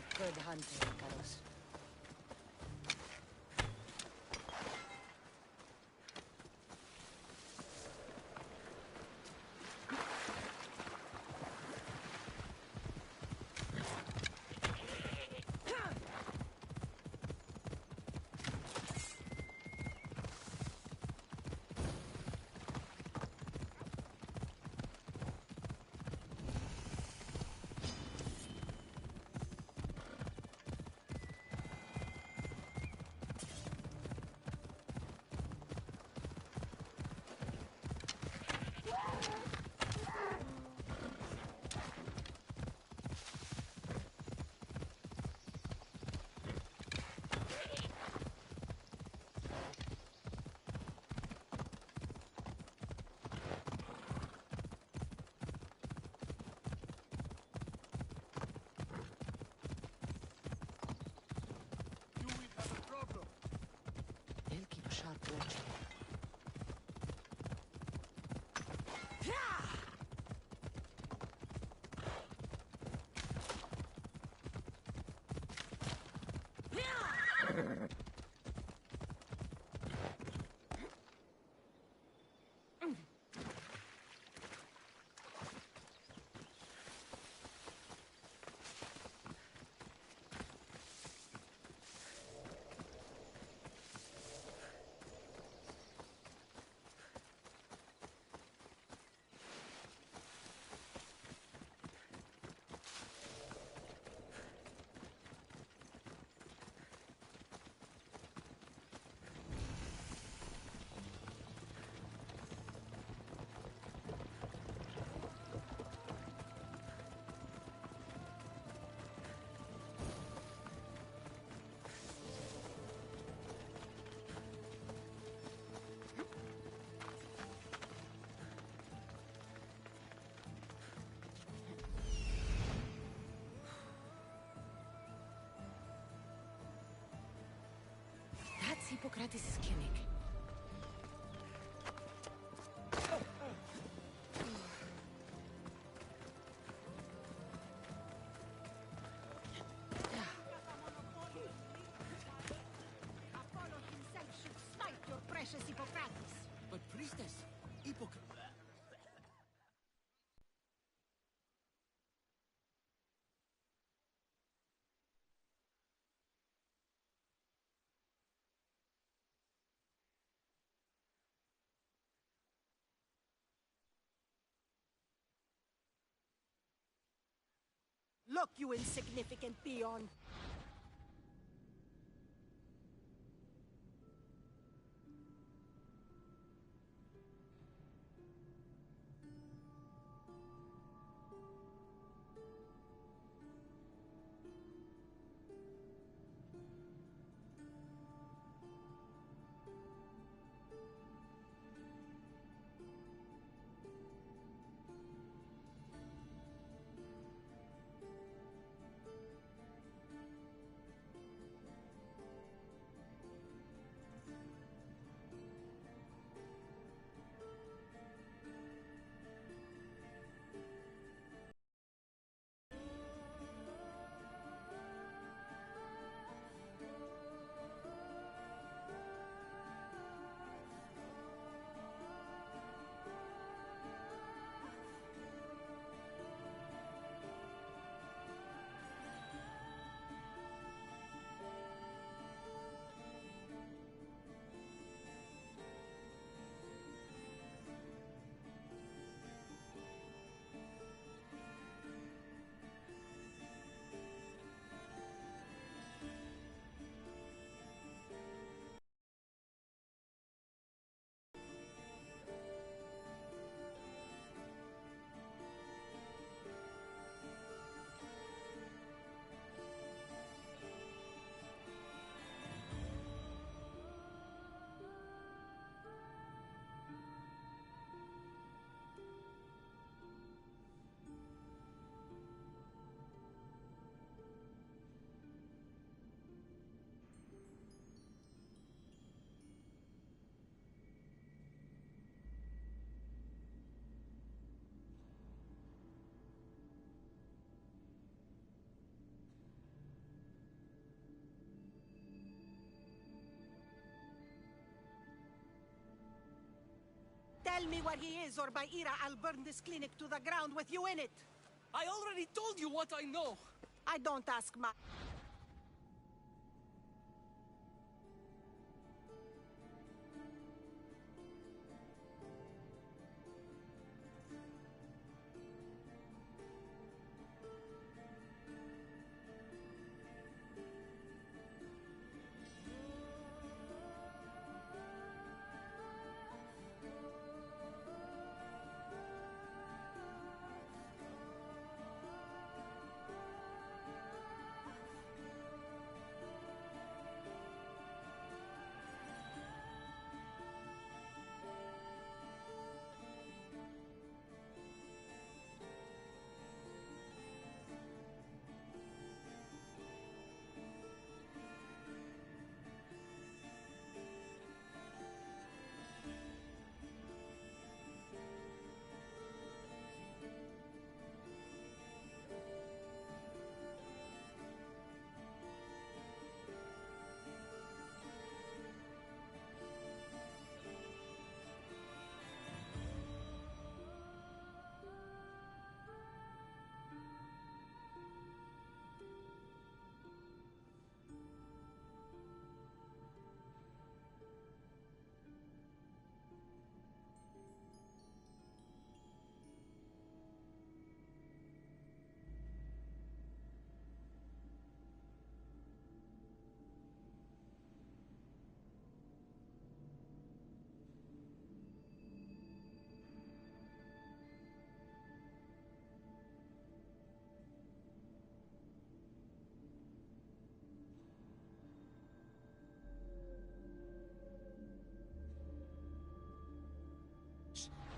a good hunter, Carlos. They'll keep a sharp watch. That's Hippocrates' clinic. Apollo himself should smite your precious Hippocrates. But priestess, Hippocrates... Look, you insignificant peon! Tell me where he is, or by Ira, I'll burn this clinic to the ground with you in it. I already told you what I know. I don't ask my...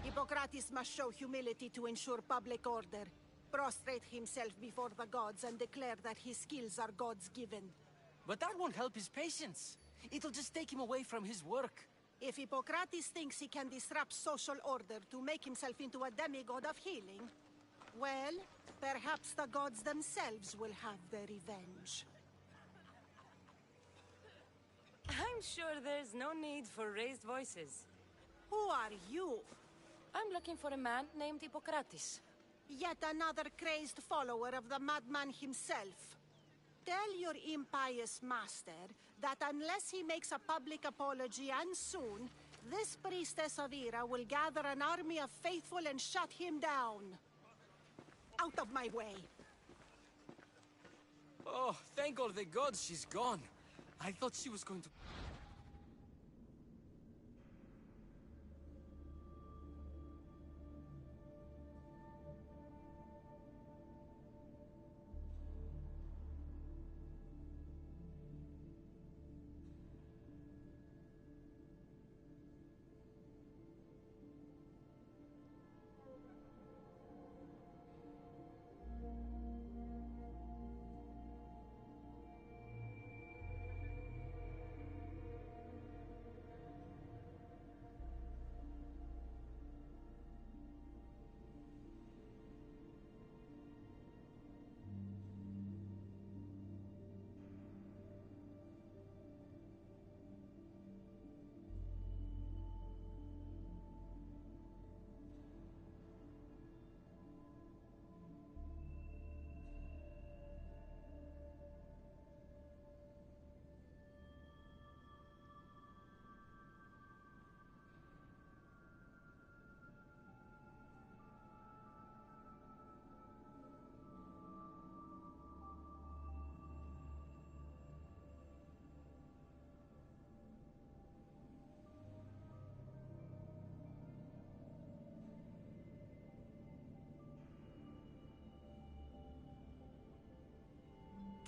Hippocrates must show humility to ensure public order. Prostrate himself before the gods and declare that his skills are gods given. But that won't help his patients. It'll just take him away from his work. If Hippocrates thinks he can disrupt social order to make himself into a demigod of healing, well, perhaps the gods themselves will have their revenge. I'm sure there's no need for raised voices. Who are you? I'm looking for a man named Hippocrates. Yet another crazed follower of the madman himself. Tell your impious master that unless he makes a public apology, and soon, this priestess of Ira will gather an army of faithful and shut him down. Out of my way. Oh, thank all the gods she's gone. I thought she was going to...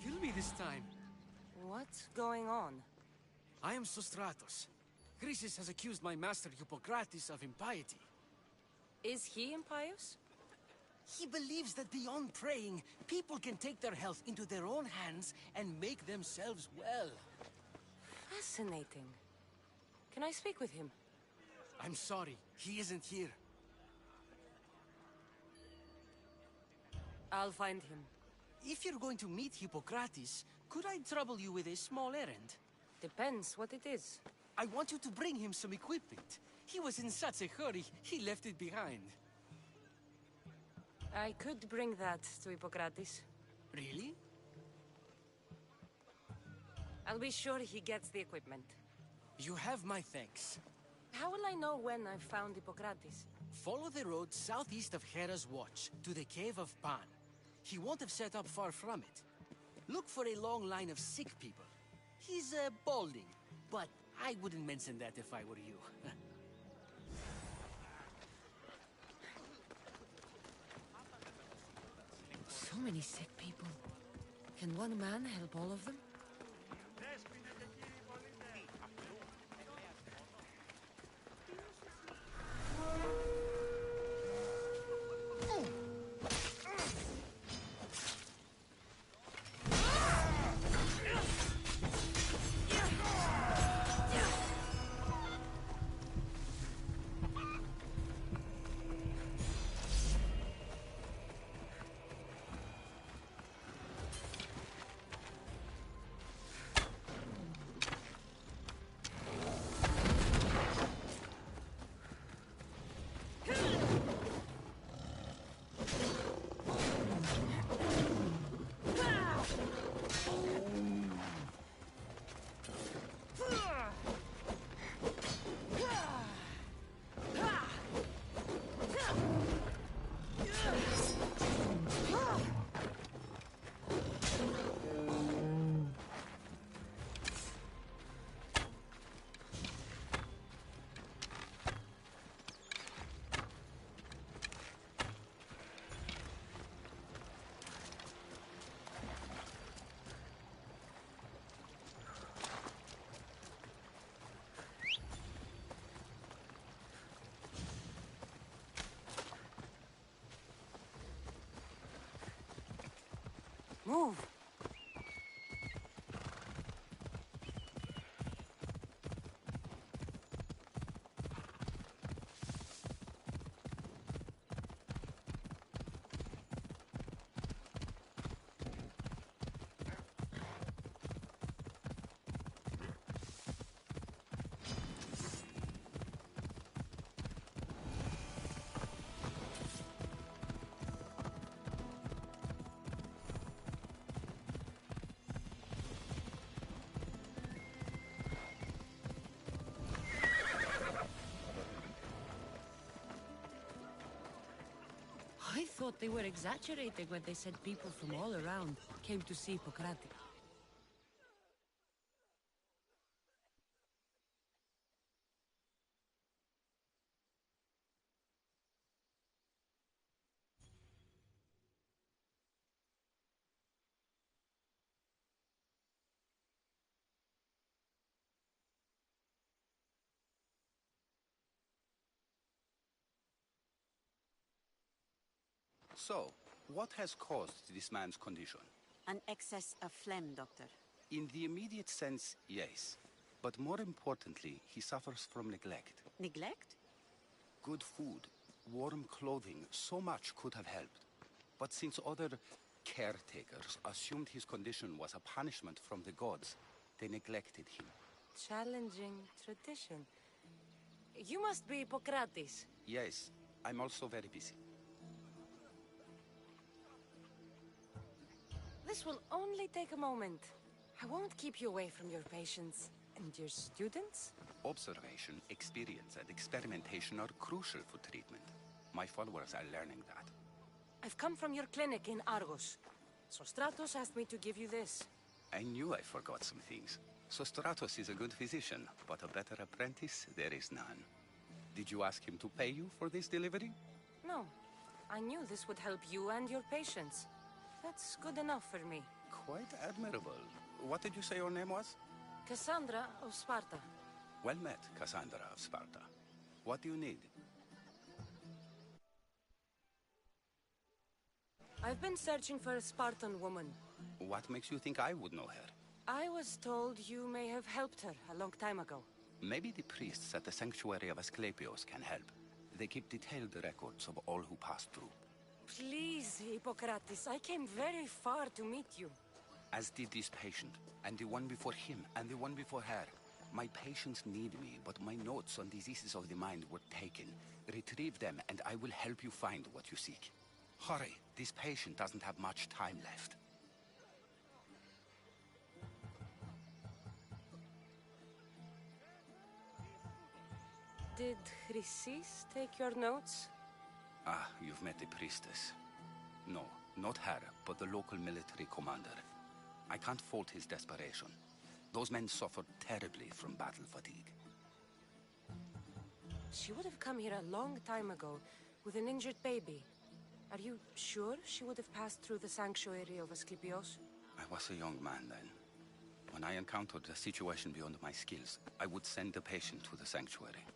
Kill me this time. What's going on? I am Sostratos. Chrysis has accused my master Hippocrates of impiety. Is he impious? He believes that beyond praying, people can take their health into their own hands and make themselves well. Fascinating. Can I speak with him? I'm sorry, he isn't here. I'll find him. If you're going to meet Hippocrates, could I trouble you with a small errand? Depends what it is. I want you to bring him some equipment. He was in such a hurry, he left it behind. I could bring that to Hippocrates. Really? I'll be sure he gets the equipment. You have my thanks. How will I know when I've found Hippocrates? Follow the road southeast of Hera's Watch, to the Cave of Pan. He won't have set up far from it. Look for a long line of sick people. He's, balding, but I wouldn't mention that if I were you. So many sick people. Can one man help all of them? Move! I thought they were exaggerating when they said people from all around came to see Hippocrates. So, what has caused this man's condition? An excess of phlegm, Doctor. In the immediate sense, yes. But more importantly, he suffers from neglect. Neglect? Good food, warm clothing, so much could have helped. But since other caretakers assumed his condition was a punishment from the gods, they neglected him. Challenging tradition. You must be Hippocrates. Yes, I'm also very busy. This will only take a moment. I won't keep you away from your patients. And your students? Observation, experience, and experimentation are crucial for treatment. My followers are learning that. I've come from your clinic in Argos. Sostratos asked me to give you this. I knew I forgot some things. Sostratos is a good physician, but a better apprentice there is none. Did you ask him to pay you for this delivery? No. I knew this would help you and your patients. That's good enough for me. Quite admirable. What did you say your name was? Cassandra of Sparta. Well met, Cassandra of Sparta. What do you need? I've been searching for a Spartan woman. What makes you think I would know her? I was told you may have helped her a long time ago. Maybe the priests at the sanctuary of Asclepios can help. They keep detailed records of all who passed through. Please, Hippocrates, I came very far to meet you. As did this patient, and the one before him, and the one before her. My patients need me, but my notes on diseases of the mind were taken. Retrieve them, and I will help you find what you seek. Hurry, this patient doesn't have much time left. Did Chrysis take your notes? Ah, you've met the priestess. No, not her, but the local military commander. I can't fault his desperation. Those men suffered terribly from battle fatigue. She would have come here a long time ago with an injured baby. Are you sure she would have passed through the sanctuary of Asclepios? I was a young man then. When I encountered a situation beyond my skills, I would send the patient to the sanctuary.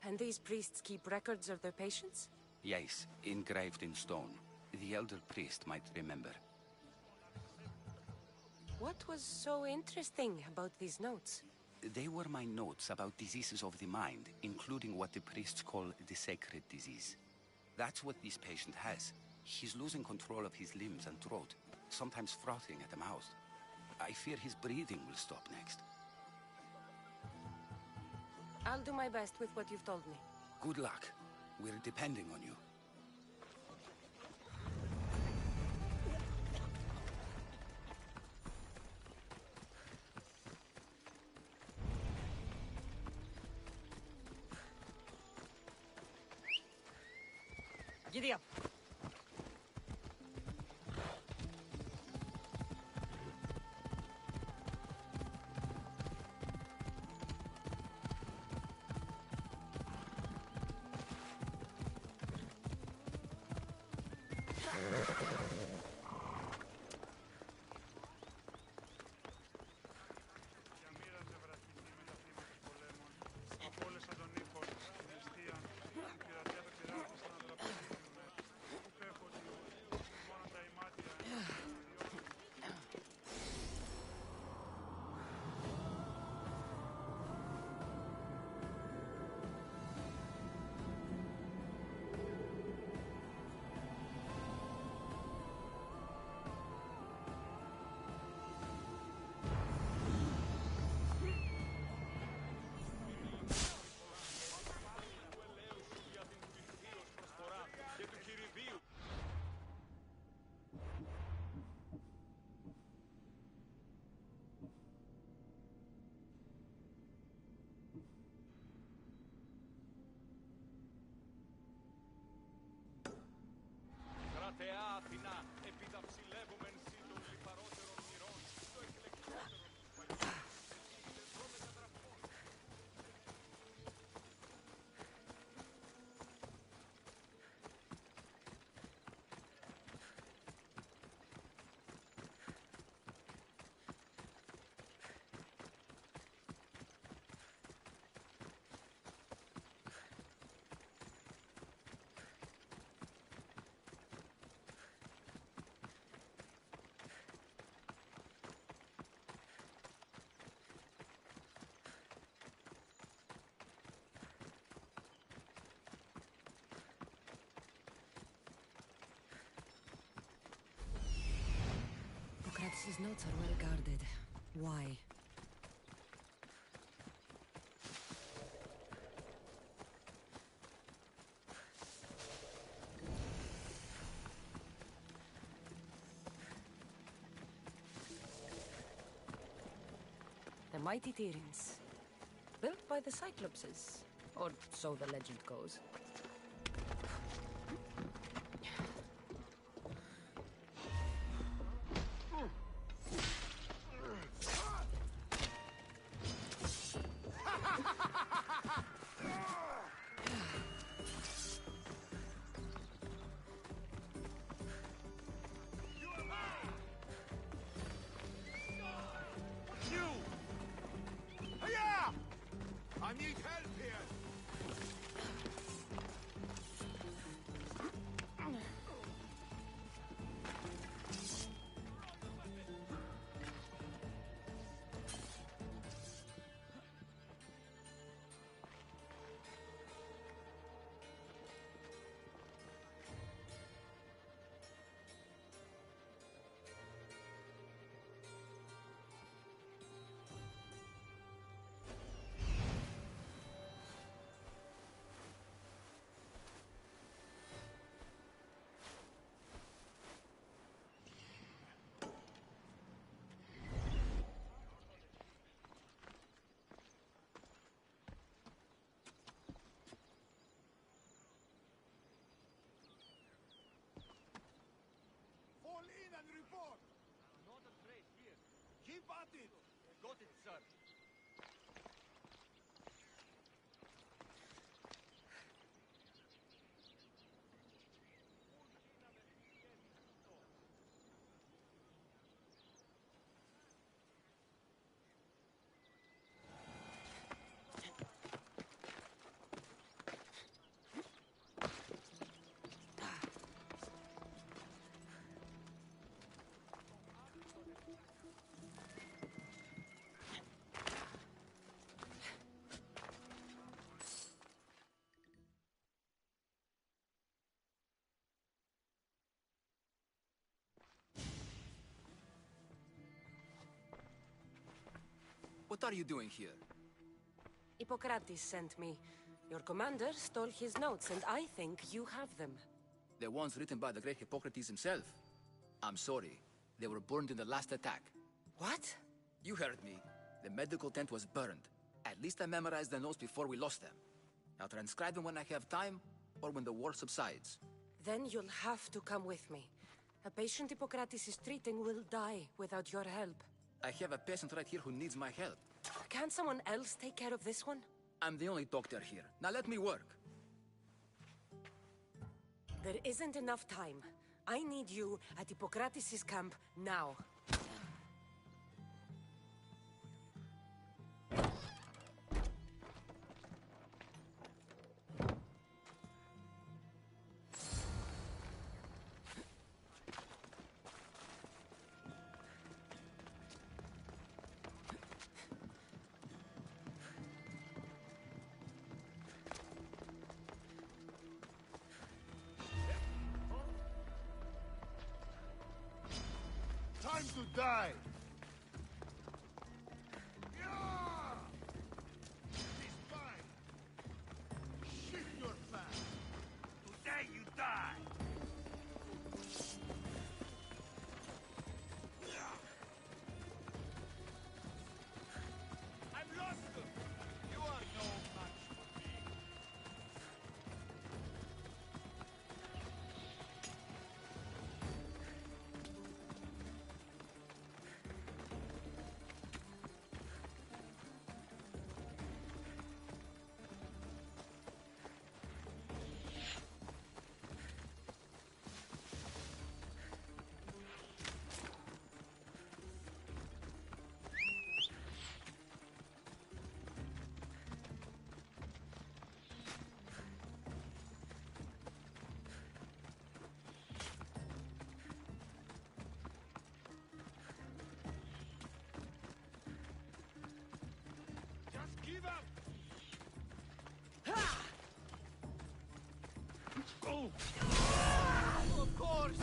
And these priests keep records of their patients? Yes, engraved in stone. The elder priest might remember. What was so interesting about these notes? They were my notes about diseases of the mind, including what the priests call the sacred disease. That's what this patient has. He's losing control of his limbs and throat, sometimes frothing at the mouth. I fear his breathing will stop next. I'll do my best with what you've told me. Good luck. We're depending on you. Giddy up. His notes are well guarded. Why? The mighty Tyrants. Built by the Cyclopses. Or so the legend goes. I need help here! Got it, sir. What are you doing here? Hippocrates sent me. Your commander stole his notes, and I think you have them. The ones written by the great Hippocrates himself. I'm sorry. They were burned in the last attack. What? You heard me. The medical tent was burned. At least I memorized the notes before we lost them. I'll transcribe them when I have time, or when the war subsides. Then you'll have to come with me. A patient Hippocrates is treating will die without your help. I have a patient right here who needs my help. Can't someone else take care of this one? I'm the only doctor here. Now let me work. There isn't enough time. I need you at Hippocrates' camp now. Time to die! He's fine! Shift your path! Today you die! I've lost them! You are no match for me! Give up! Go! Of course!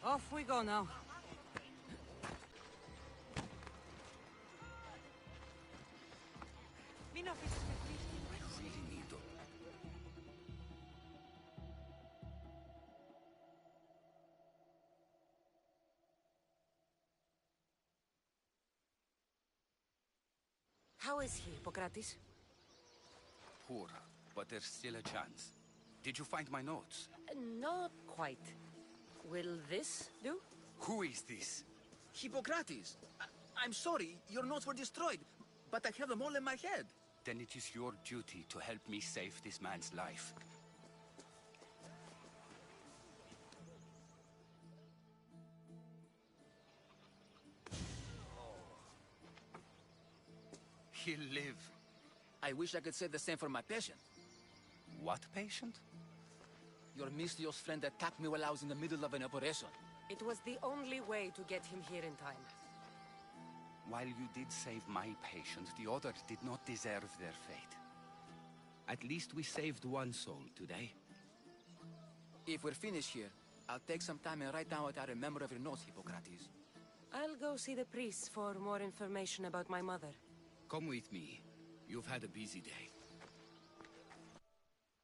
Off we go now. How is he, Hippocrates? Poor, but there's still a chance. Did you find my notes? Not quite. Will this do? Who is this? Hippocrates! I'm sorry, your notes were destroyed, but I have them all in my head. then it is your duty to help me save this man's life. He'll live. I wish I could say the same for my patient. What patient? Your Misthios friend attacked me while I was in the middle of an operation. It was the only way to get him here in time. While you did save my patient, the others did not deserve their fate. At least we saved one soul today. If we're finished here, I'll take some time and write down what I remember of your notes, Hippocrates. I'll go see the priest for more information about my mother. Come with me. You've had a busy day.